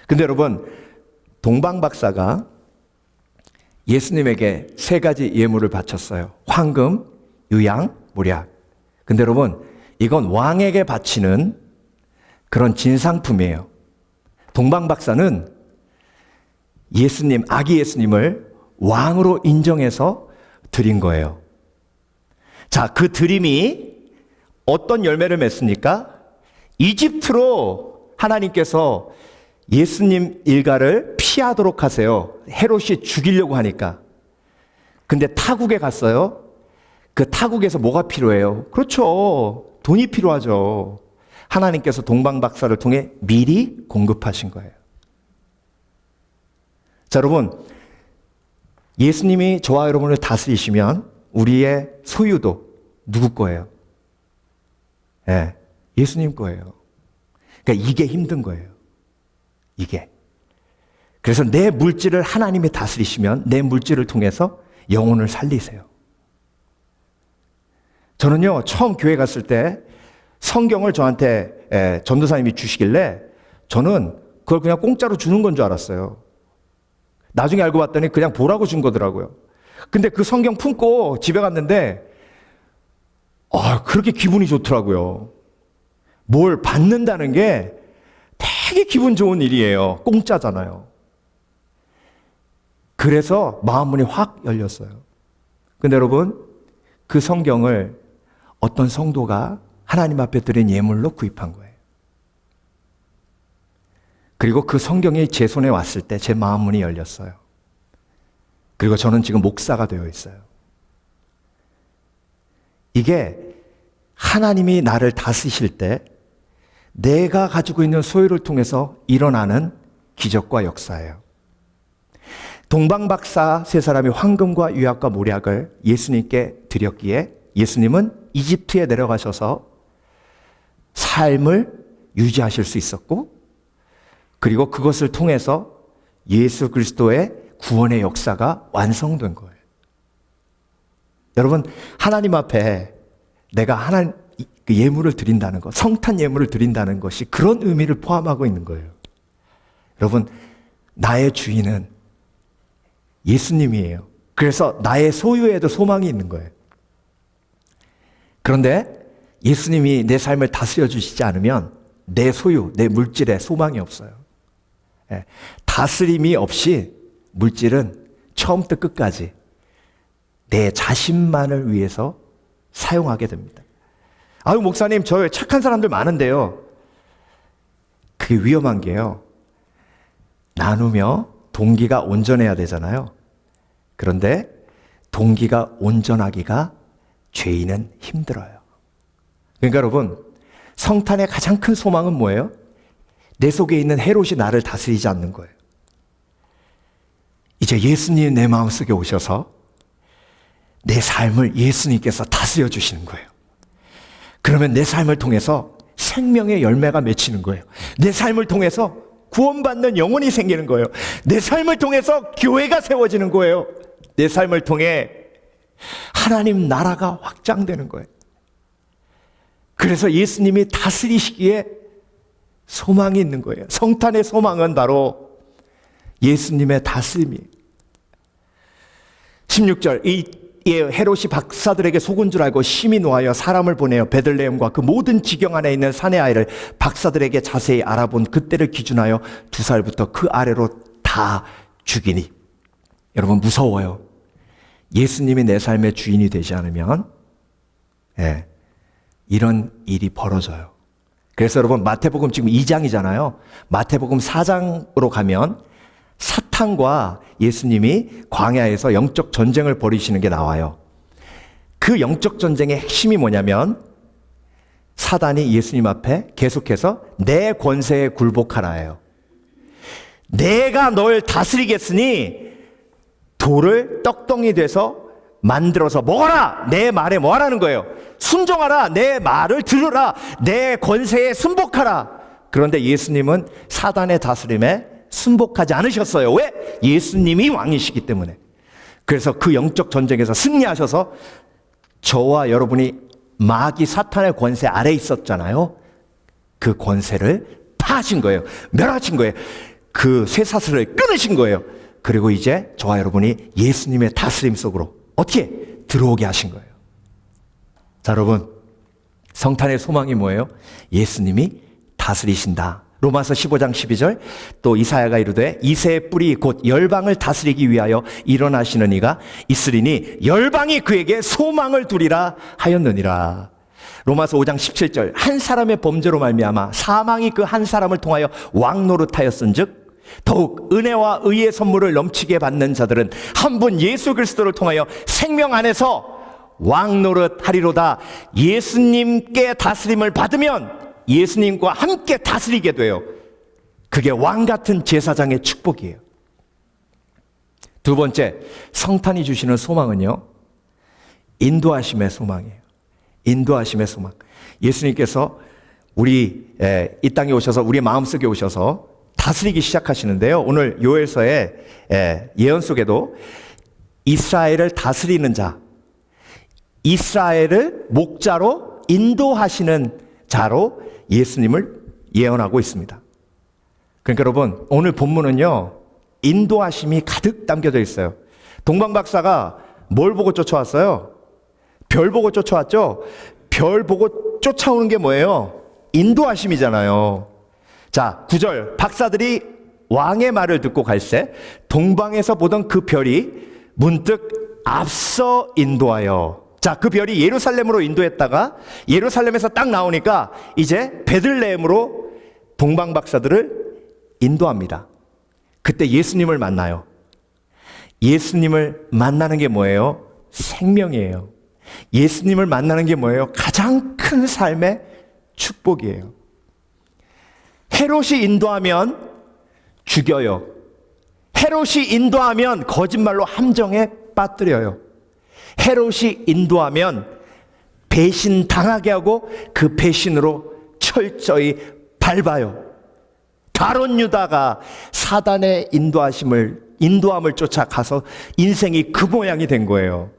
근데 여러분, 동방 박사가 예수님에게 3가지 예물을 바쳤어요. 황금, 유양, 몰약. 근데 여러분, 이건 왕에게 바치는 그런 진상품이에요. 동방 박사는 예수님, 아기 예수님을 왕으로 인정해서 드린 거예요. 자, 그 드림이 어떤 열매를 맺습니까? 이집트로 하나님께서 예수님 일가를 피하도록 하세요. 헤롯이 죽이려고 하니까. 근데 타국에 갔어요. 그 타국에서 뭐가 필요해요? 그렇죠. 돈이 필요하죠. 하나님께서 동방 박사를 통해 미리 공급하신 거예요. 자, 여러분, 예수님이 저와 여러분을 다스리시면 우리의 소유도 누구 거예요? 예수님 거예요. 그러니까 이게 힘든 거예요. 이게. 그래서 내 물질을 하나님이 다스리시면 내 물질을 통해서 영혼을 살리세요. 저는요, 처음 교회 갔을 때 성경을 저한테 전도사님이 주시길래 저는 그걸 그냥 공짜로 주는 건 줄 알았어요. 나중에 알고 봤더니 그냥 보라고 준 거더라고요. 근데 그 성경 품고 집에 갔는데 그렇게 기분이 좋더라고요. 뭘 받는다는 게 되게 기분 좋은 일이에요. 공짜잖아요. 그래서 마음문이 확 열렸어요. 근데 여러분, 그 성경을 어떤 성도가 하나님 앞에 드린 예물로 구입한 거예요. 그리고 그 성경이 제 손에 왔을 때 제 마음문이 열렸어요. 그리고 저는 지금 목사가 되어 있어요. 이게 하나님이 나를 다스리실 때 내가 가지고 있는 소유를 통해서 일어나는 기적과 역사예요. 동방박사 3사람이 황금과 유약과 몰약을 예수님께 드렸기에 예수님은 이집트에 내려가셔서 삶을 유지하실 수 있었고, 그리고 그것을 통해서 예수 그리스도의 구원의 역사가 완성된 거예요. 여러분, 하나님 앞에 내가 그 예물을 드린다는 것, 성탄 예물을 드린다는 것이 그런 의미를 포함하고 있는 거예요. 여러분, 나의 주인은 예수님이에요. 그래서 나의 소유에도 소망이 있는 거예요. 그런데 예수님이 내 삶을 다스려 주시지 않으면 내 소유, 내 물질에 소망이 없어요. 다스림이 없이 물질은 처음부터 끝까지 내 자신만을 위해서 사용하게 됩니다. 아유, 목사님, 저 착한 사람들 많은데요. 그게 위험한 게요. 나누며 동기가 온전해야 되잖아요. 그런데 동기가 온전하기가 죄인은 힘들어요. 그러니까 여러분, 성탄의 가장 큰 소망은 뭐예요? 내 속에 있는 헤롯이 나를 다스리지 않는 거예요. 이제 예수님 내 마음속에 오셔서 내 삶을 예수님께서 다스려 주시는 거예요. 그러면 내 삶을 통해서 생명의 열매가 맺히는 거예요. 내 삶을 통해서 구원받는 영혼이 생기는 거예요. 내 삶을 통해서 교회가 세워지는 거예요. 내 삶을 통해 하나님 나라가 확장되는 거예요. 그래서 예수님이 다스리시기에 소망이 있는 거예요. 성탄의 소망은 바로 예수님의 다스림이에요. 16절, 이 헤롯이 박사들에게 속은 줄 알고 심히 노하여 사람을 보내어 베들레헴과 그 모든 지경 안에 있는 사내 아이를 박사들에게 자세히 알아본 그때를 기준하여 2살부터 그 아래로 다 죽이니. 여러분, 무서워요. 예수님이 내 삶의 주인이 되지 않으면 이런 일이 벌어져요. 그래서 여러분, 마태복음 지금 2장이잖아요. 마태복음 4장으로 가면 사탄과 예수님이 광야에서 영적 전쟁을 벌이시는 게 나와요. 그 영적 전쟁의 핵심이 뭐냐면 사단이 예수님 앞에 계속해서 내 권세에 굴복하라예요. 내가 널 다스리겠으니 돌을 떡덩이 돼서 만들어서 먹어라! 내 말에 뭐 하라는 거예요? 순종하라! 내 말을 들으라! 내 권세에 순복하라! 그런데 예수님은 사단의 다스림에 순복하지 않으셨어요. 왜? 예수님이 왕이시기 때문에. 그래서 그 영적 전쟁에서 승리하셔서 저와 여러분이 마귀 사탄의 권세 아래 있었잖아요. 그 권세를 파하신 거예요. 멸하신 거예요. 그 쇠사슬을 끊으신 거예요. 그리고 이제 저와 여러분이 예수님의 다스림 속으로 어떻게 들어오게 하신 거예요. 자, 여러분, 성탄의 소망이 뭐예요? 예수님이 다스리신다. 로마서 15장 12절, 또 이사야가 이르되 이새의 뿌리 곧 열방을 다스리기 위하여 일어나시는 이가 있으리니 열방이 그에게 소망을 두리라 하였느니라. 로마서 5장 17절, 한 사람의 범죄로 말미암아 사망이 그 한 사람을 통하여 왕 노릇하였은즉 더욱 은혜와 의의 선물을 넘치게 받는 자들은 한 분 예수 그리스도를 통하여 생명 안에서 왕 노릇하리로다. 예수님께 다스림을 받으면 예수님과 함께 다스리게 돼요. 그게 왕 같은 제사장의 축복이에요. 두 번째, 성탄이 주시는 소망은요, 인도하심의 소망이에요. 인도하심의 소망. 예수님께서 이 땅에 오셔서 우리 마음속에 오셔서 다스리기 시작하시는데요. 오늘 요엘서의 예언 속에도 이스라엘을 다스리는 자, 이스라엘을 목자로 인도하시는 자로 예수님을 예언하고 있습니다. 그러니까 여러분, 오늘 본문은요, 인도하심이 가득 담겨져 있어요. 동방박사가 뭘 보고 쫓아왔어요? 별 보고 쫓아왔죠? 별 보고 쫓아오는 게 뭐예요? 인도하심이잖아요. 자, 9절, 박사들이 왕의 말을 듣고 갈새 동방에서 보던 그 별이 문득 앞서 인도하여. 자, 그 별이 예루살렘으로 인도했다가 예루살렘에서 딱 나오니까 이제 베들레헴으로 동방 박사들을 인도합니다. 그때 예수님을 만나요. 예수님을 만나는 게 뭐예요? 생명이에요. 예수님을 만나는 게 뭐예요? 가장 큰 삶의 축복이에요. 헤롯이 인도하면 죽여요. 헤롯이 인도하면 거짓말로 함정에 빠뜨려요. 헤롯이 인도하면 배신 당하게 하고 그 배신으로 철저히 밟아요. 가룟 유다가 사단의 인도함을 쫓아가서 인생이 그 모양이 된 거예요.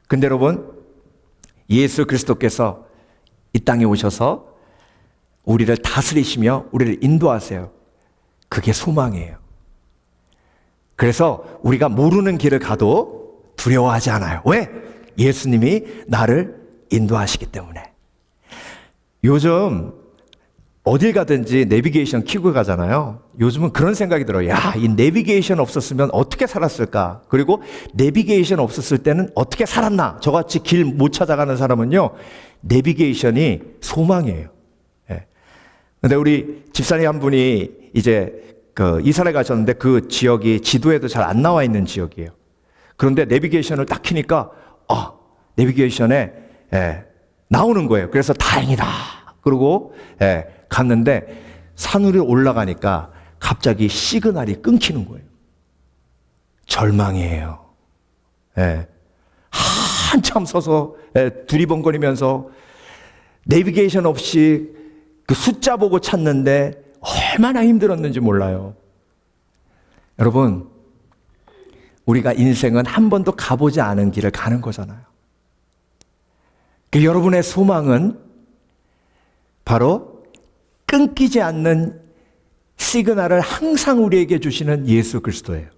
근데 여러분, 예수 그리스도께서 이 땅에 오셔서 우리를 다스리시며 우리를 인도하세요. 그게 소망이에요. 그래서 우리가 모르는 길을 가도 두려워하지 않아요. 왜? 예수님이 나를 인도하시기 때문에. 요즘 어딜 가든지 내비게이션 켜고 가잖아요. 요즘은 그런 생각이 들어요. 야, 이 내비게이션 없었으면 어떻게 살았을까? 그리고 내비게이션 없었을 때는 어떻게 살았나? 저같이 길 못 찾아가는 사람은요, 내비게이션이 소망이에요. 근데 우리 집사님 한 분이 이제 이사를 가셨는데 그 지역이 지도에도 잘 안 나와 있는 지역이에요. 그런데 내비게이션을 딱 켜니까 내비게이션에 나오는 거예요. 그래서 다행이다. 그러고 갔는데 산 위로 올라가니까 갑자기 시그널이 끊기는 거예요. 절망이에요. 한참 서서 두리번거리면서 내비게이션 없이 그 숫자 보고 찾는데 얼마나 힘들었는지 몰라요. 여러분, 우리가 인생은 한 번도 가보지 않은 길을 가는 거잖아요. 여러분의 소망은 바로 끊기지 않는 시그널을 항상 우리에게 주시는 예수 그리스도예요.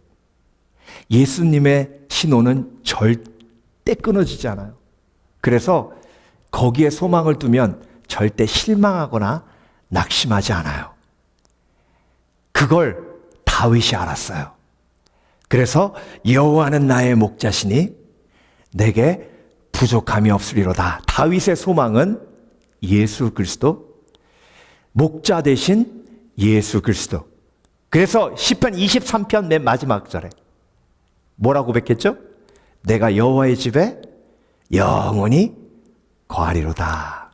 예수님의 신호는 절대 끊어지지 않아요. 그래서 거기에 소망을 두면 절대 실망하거나 낙심하지 않아요. 그걸 다윗이 알았어요. 그래서 여호와는 나의 목자시니 내게 부족함이 없으리로다. 다윗의 소망은 예수 그리스도, 목자 대신 예수 그리스도. 그래서 시편 23편 맨 마지막 절에 뭐라고 고백했죠? 내가 여호와의 집에 영원히 거하리로다.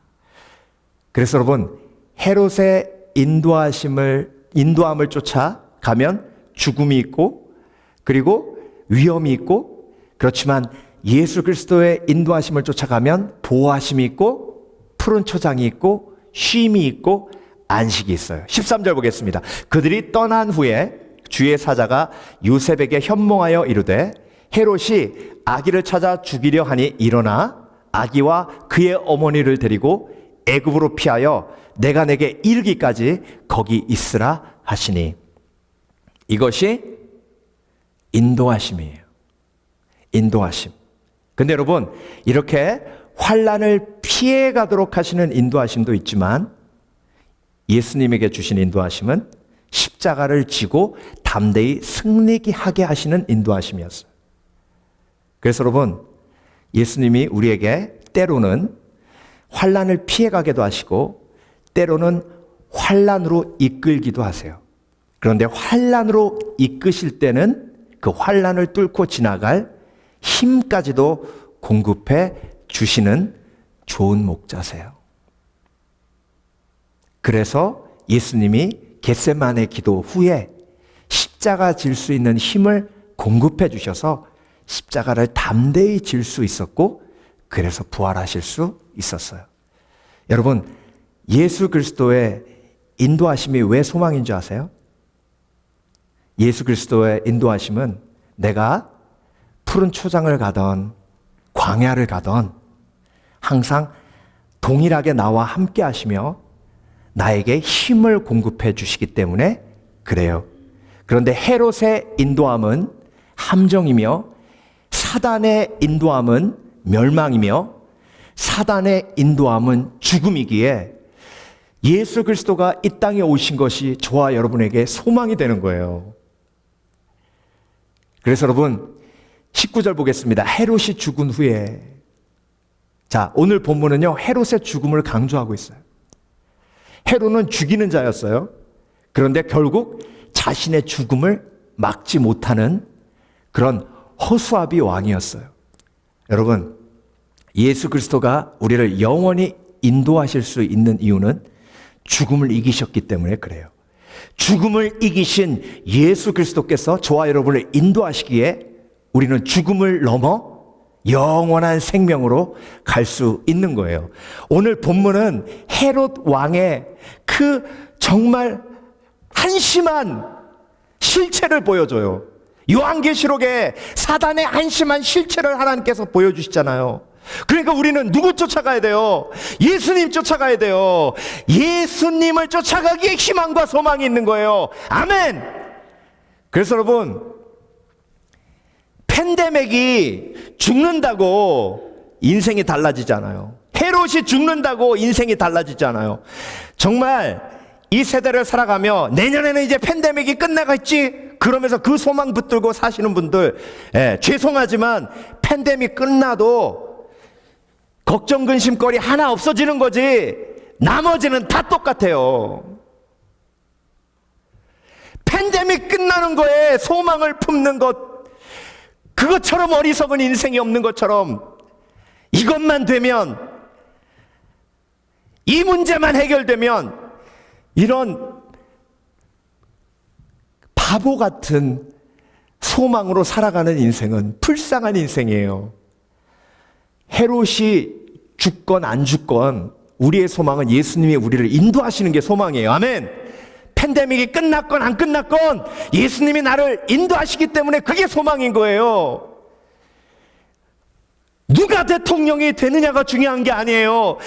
그래서 여러분, 헤롯의 인도함을 쫓아가면 죽음이 있고, 그리고 위험이 있고, 그렇지만 예수 그리스도의 인도하심을 쫓아가면 보호하심이 있고, 푸른 초장이 있고, 쉼이 있고, 안식이 있어요. 13절 보겠습니다. 그들이 떠난 후에 주의 사자가 요셉에게 현몽하여 이르되 헤롯이 아기를 찾아 죽이려 하니 일어나 아기와 그의 어머니를 데리고 애굽으로 피하여 내가 내게 이르기까지 거기 있으라 하시니. 이것이 인도하심이에요. 인도하심. 근데 여러분, 이렇게 환난을 피해 가도록 하시는 인도하심도 있지만 예수님에게 주신 인도하심은 십자가를 지고 담대히 승리케 하게 하시는 인도하심이었어요. 그래서 여러분, 예수님이 우리에게 때로는 환난을 피해가기도 하시고 때로는 환난으로 이끌기도 하세요. 그런데 환난으로 이끄실 때는 그 환난을 뚫고 지나갈 힘까지도 공급해 주시는 좋은 목자세요. 그래서 예수님이 겟세마네 기도 후에 십자가 질 수 있는 힘을 공급해 주셔서 십자가를 담대히 질 수 있었고, 그래서 부활하실 수 있었어요. 여러분, 예수 그리스도의 인도하심이 왜 소망인 줄 아세요? 예수 그리스도의 인도하심은 내가 푸른 초장을 가던 광야를 가던 항상 동일하게 나와 함께 하시며 나에게 힘을 공급해 주시기 때문에 그래요. 그런데 헤롯의 인도함은 함정이며 사단의 인도함은 멸망이며 사단의 인도함은 죽음이기에 예수 그리스도가 이 땅에 오신 것이 저와 여러분에게 소망이 되는 거예요. 그래서 여러분, 19절 보겠습니다. 헤롯이 죽은 후에, 자, 오늘 본문은요 헤롯의 죽음을 강조하고 있어요. 헤롯은 죽이는 자였어요. 그런데 결국 자신의 죽음을 막지 못하는 그런 허수아비 왕이었어요. 여러분, 예수 그리스도가 우리를 영원히 인도하실 수 있는 이유는 죽음을 이기셨기 때문에 그래요. 죽음을 이기신 예수 그리스도께서 저와 여러분을 인도하시기에 우리는 죽음을 넘어 영원한 생명으로 갈 수 있는 거예요. 오늘 본문은 헤롯 왕의 그 정말 한심한 실체를 보여줘요. 요한계시록에 사단의 한심한 실체를 하나님께서 보여주시잖아요. 그러니까 우리는 누구 쫓아가야 돼요? 예수님 쫓아가야 돼요. 예수님을 쫓아가기에 희망과 소망이 있는 거예요. 아멘. 그래서 여러분, 팬데믹이 죽는다고 인생이 달라지잖아요. 헤롯이 죽는다고 인생이 달라지잖아요. 정말 이 세대를 살아가며 내년에는 이제 팬데믹이 끝나겠지 그러면서 그 소망 붙들고 사시는 분들, 죄송하지만 팬데믹 끝나도 걱정 근심거리 하나 없어지는 거지 나머지는 다 똑같아요. 팬데믹 끝나는 거에 소망을 품는 것, 그것처럼 어리석은 인생이 없는 것처럼 이것만 되면, 이 문제만 해결되면, 이런 바보 같은 소망으로 살아가는 인생은 불쌍한 인생이에요. 헤롯이 죽건 안 죽건 우리의 소망은 예수님이 우리를 인도하시는 게 소망이에요. 아멘. 팬데믹이 끝났건 안 끝났건 예수님이 나를 인도하시기 때문에 그게 소망인 거예요. 누가 대통령이 되느냐가 중요한 게 아니에요.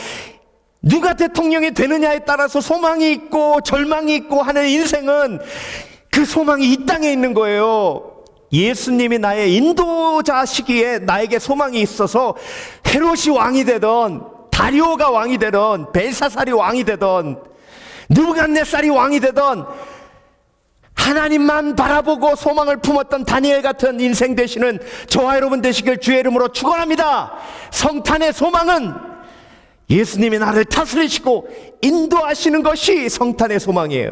누가 대통령이 되느냐에 따라서 소망이 있고 절망이 있고 하는 인생은 그 소망이 이 땅에 있는 거예요. 예수님이 나의 인도자시기에 나에게 소망이 있어서 헤롯이 왕이 되던, 다리오가 왕이 되던, 벨사살이 왕이 되던, 느부갓네살이 왕이 되던, 하나님만 바라보고 소망을 품었던 다니엘 같은 인생 되시는 저와 여러분 되시길 주의 이름으로 축원합니다. 성탄의 소망은 예수님이 나를 다스리시고 인도하시는 것이 성탄의 소망이에요.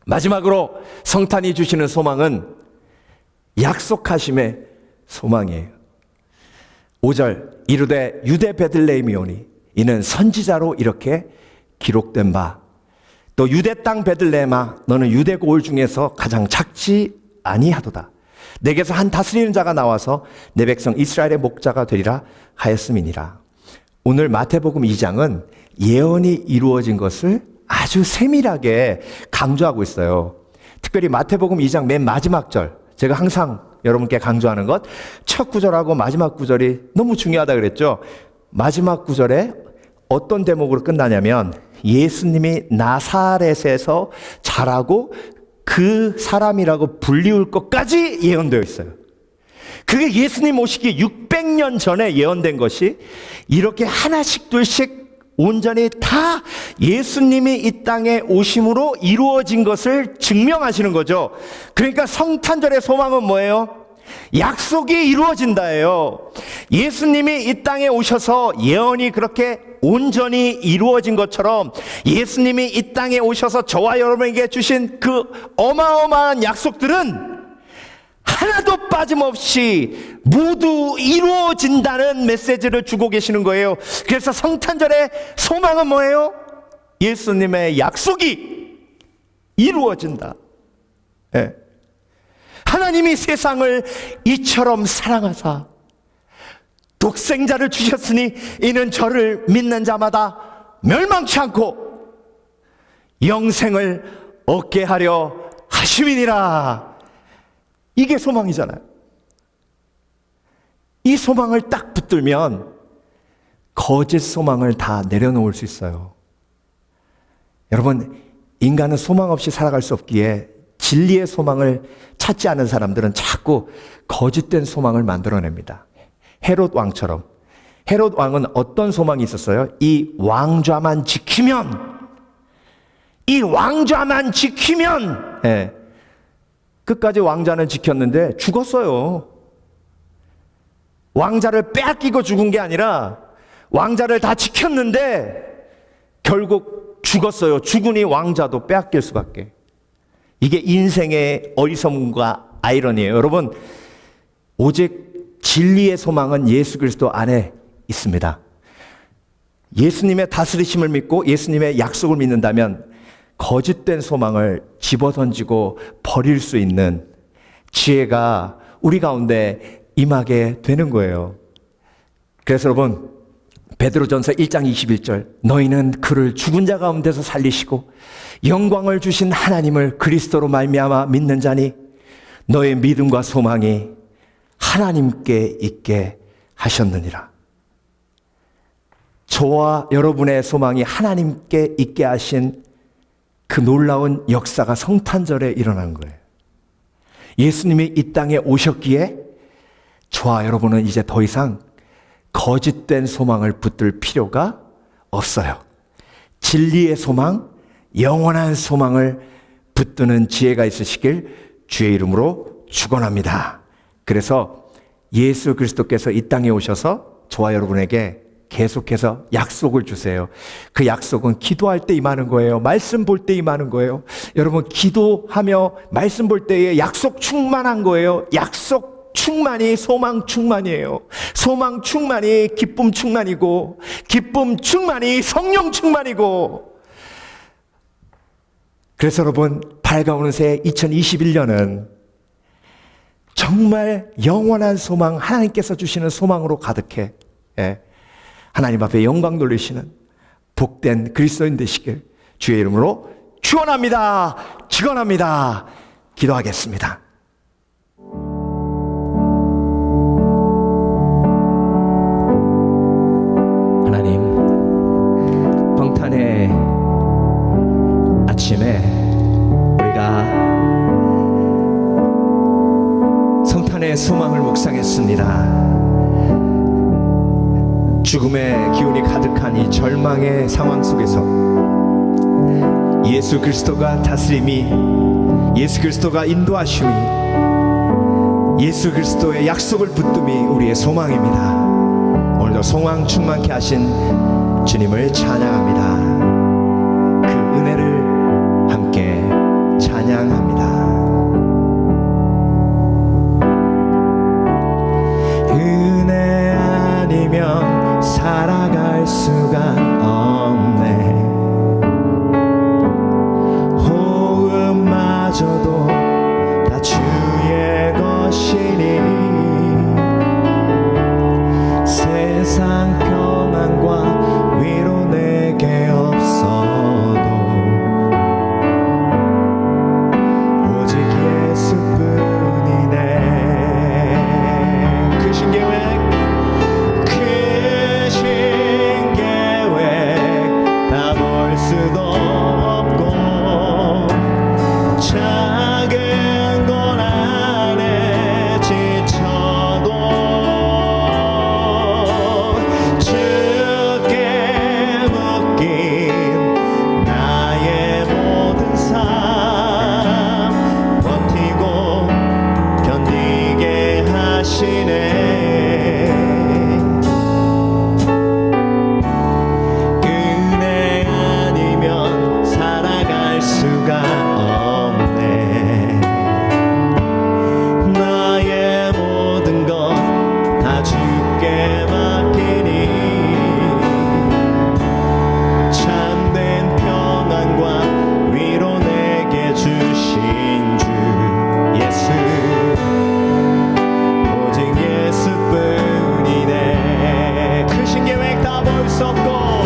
마지막으로 성탄이 주시는 소망은 약속하심의 소망이에요. 5절 이르되 유대 베들레헴이오니 이는 선지자로 이렇게 기록된 바, 또 유대 땅 베들레헴아 너는 유대 고을 중에서 가장 작지 아니하도다. 내게서 한 다스리는 자가 나와서 내 백성 이스라엘의 목자가 되리라 하였음이니라. 오늘 마태복음 2장은 예언이 이루어진 것을 아주 세밀하게 강조하고 있어요. 특별히 마태복음 2장 맨 마지막 절, 제가 항상 여러분께 강조하는 것, 첫 구절하고 마지막 구절이 너무 중요하다 그랬죠. 마지막 구절에 어떤 대목으로 끝나냐면 예수님이 나사렛에서 자라고 그 사람이라고 불리울 것까지 예언되어 있어요. 그게 예수님 오시기 600년 전에 예언된 것이 이렇게 하나씩 둘씩 온전히 다 예수님이 이 땅에 오심으로 이루어진 것을 증명하시는 거죠. 그러니까 성탄절의 소망은 뭐예요? 약속이 이루어진다예요. 예수님이 이 땅에 오셔서 예언이 그렇게 온전히 이루어진 것처럼 예수님이 이 땅에 오셔서 저와 여러분에게 주신 그 어마어마한 약속들은 하나도 빠짐없이 모두 이루어진다는 메시지를 주고 계시는 거예요. 그래서 성탄절의 소망은 뭐예요? 예수님의 약속이 이루어진다. 네. 하나님이 세상을 이처럼 사랑하사 독생자를 주셨으니 이는 저를 믿는 자마다 멸망치 않고 영생을 얻게 하려 하심이니라. 이게 소망이잖아요. 이 소망을 딱 붙들면 거짓 소망을 다 내려놓을 수 있어요. 여러분, 인간은 소망 없이 살아갈 수 없기에 진리의 소망을 찾지 않은 사람들은 자꾸 거짓된 소망을 만들어냅니다. 헤롯 왕처럼. 헤롯 왕은 어떤 소망이 있었어요? 이 왕좌만 지키면, 예, 끝까지 왕자는 지켰는데 죽었어요. 왕자를 빼앗기고 죽은 게 아니라 왕자를 다 지켰는데 결국 죽었어요. 죽으니 왕자도 빼앗길 수밖에. 이게 인생의 어리석음과 아이러니예요. 여러분, 오직 진리의 소망은 예수 그리스도 안에 있습니다. 예수님의 다스리심을 믿고 예수님의 약속을 믿는다면 거짓된 소망을 집어던지고 버릴 수 있는 지혜가 우리 가운데 임하게 되는 거예요. 그래서 여러분, 베드로전서 1장 21절 너희는 그를 죽은 자 가운데서 살리시고 영광을 주신 하나님을 그리스도로 말미암아 믿는 자니 너의 믿음과 소망이 하나님께 있게 하셨느니라. 저와 여러분의 소망이 하나님께 있게 하신 그 놀라운 역사가 성탄절에 일어나는 거예요. 예수님이 이 땅에 오셨기에 저와 여러분은 이제 더 이상 거짓된 소망을 붙들 필요가 없어요. 진리의 소망, 영원한 소망을 붙드는 지혜가 있으시길 주의 이름으로 축원합니다. 그래서 예수 그리스도께서 이 땅에 오셔서 저와 여러분에게 계속해서 약속을 주세요. 그 약속은 기도할 때 임하는 거예요. 말씀 볼 때 임하는 거예요. 여러분, 기도하며 말씀 볼 때에 약속 충만한 거예요. 약속 충만이 소망 충만이에요. 소망 충만이 기쁨 충만이고, 기쁨 충만이 성령 충만이고. 그래서 여러분, 밝아오는 새 2021년은 정말 영원한 소망, 하나님께서 주시는 소망으로 가득해. 예. 하나님 앞에 영광 돌리시는 복된 그리스도인 되시길 주의 이름으로 축원합니다. 축원합니다. 기도하겠습니다. 하나님, 성탄의 아침에 우리가 성탄의 소망을 묵상했습니다. 죽음의 기운이 가득한 이 절망의 상황 속에서 예수 그리스도가 다스림이, 예수 그리스도가 인도하심이, 예수 그리스도의 약속을 붙듦이 우리의 소망입니다. 오늘도 소망 충만케 하신 주님을 찬양합니다. 그 은혜를 함께 찬양합니다. 은혜 아니면 살아갈 수가 없네. 호흡마저도 다 주의 것이니 세상 평안과 위로 내게 없어도 오직 예수뿐이네. 크신 계획, 크신 계획 다 볼 수도 없고 작은 건 안에 지쳐도 주께 묶인 나의 모든 삶 버티고 견디게 하시네. 은혜 아니면 살아갈 수가 없네. 나의 모든 것 다 주께 맡기니 참된 평안과 위로 내게 주신 주 예수, 오직 예수뿐이네. 크신 계획 다 볼 수 없고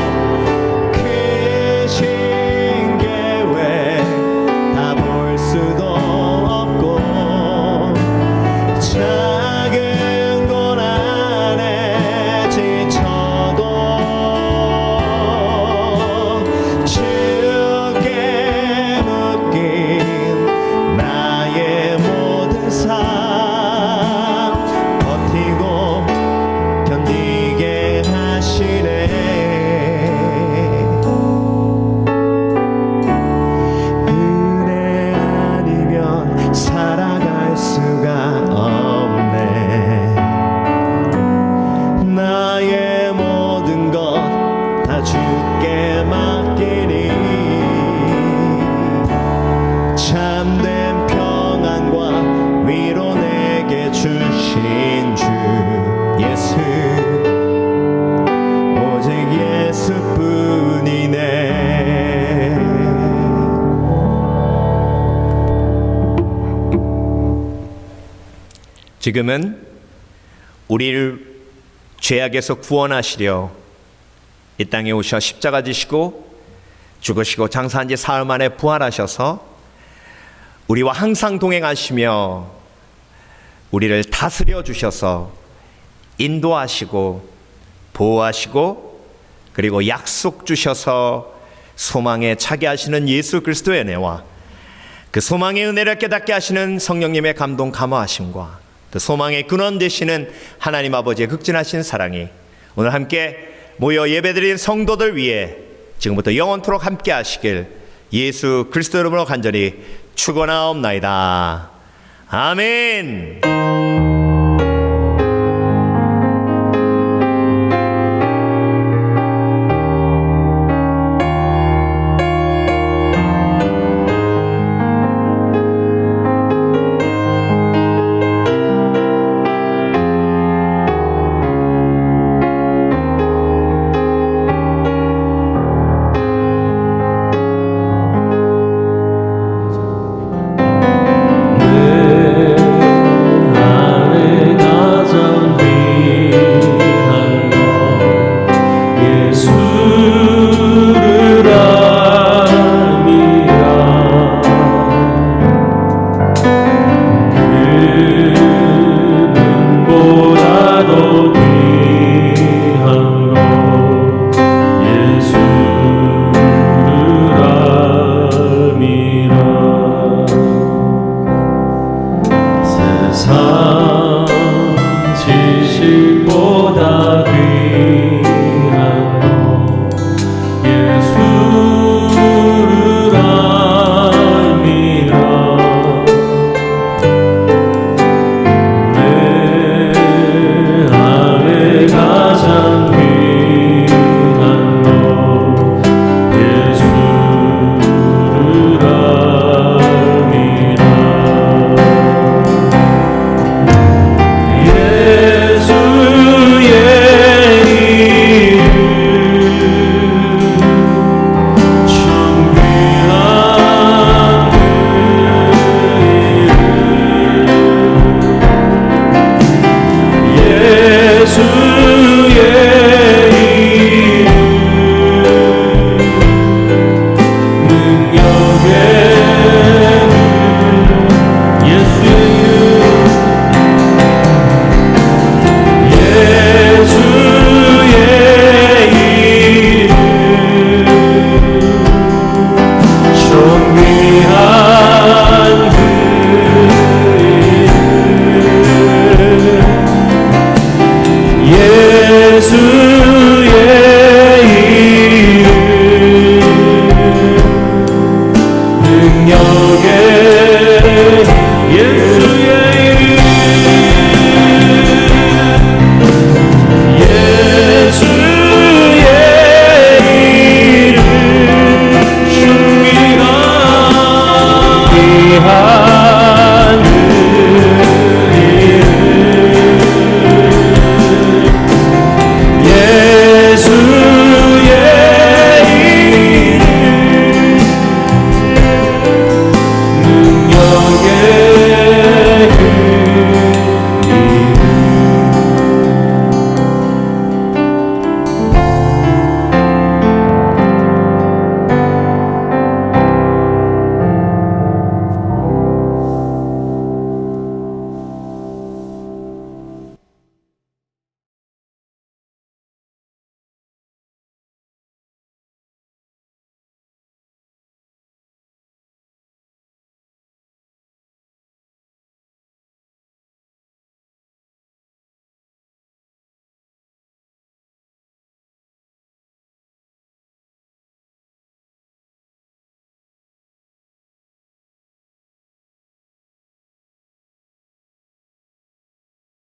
크신 계획 다 볼 수도 없고 작은 건 안에 지쳐도 주께 묶인 나의 모든 삶 버티고 견디게 하시네. 은혜 아니면 살아갈 수가 없네. 나의 모든 것 다 주께 맡기니 참된 평안과 위로 내게 주신 주 예수, 오직 예수뿐이네. 지금은 우리를 죄악에서 구원하시려 이 땅에 오셔 십자가 지시고 죽으시고 장사한 지 사흘 만에 부활하셔서 우리와 항상 동행하시며 우리를 다스려 주셔서 인도하시고 보호하시고 그리고 약속 주셔서 소망에 차게 하시는 예수 그리스도의 은혜와 그 소망의 은혜를 깨닫게 하시는 성령님의 감동 감화하심과 그 소망의 근원 되시는 하나님 아버지의 극진하신 사랑이 오늘 함께 모여 예배드린 성도들 위해 지금부터 영원토록 함께 하시길 예수 그리스도 이름으로 간절히 축원하옵나이다. 아멘. 내 예수의 이름 예수의 이름 줍니다.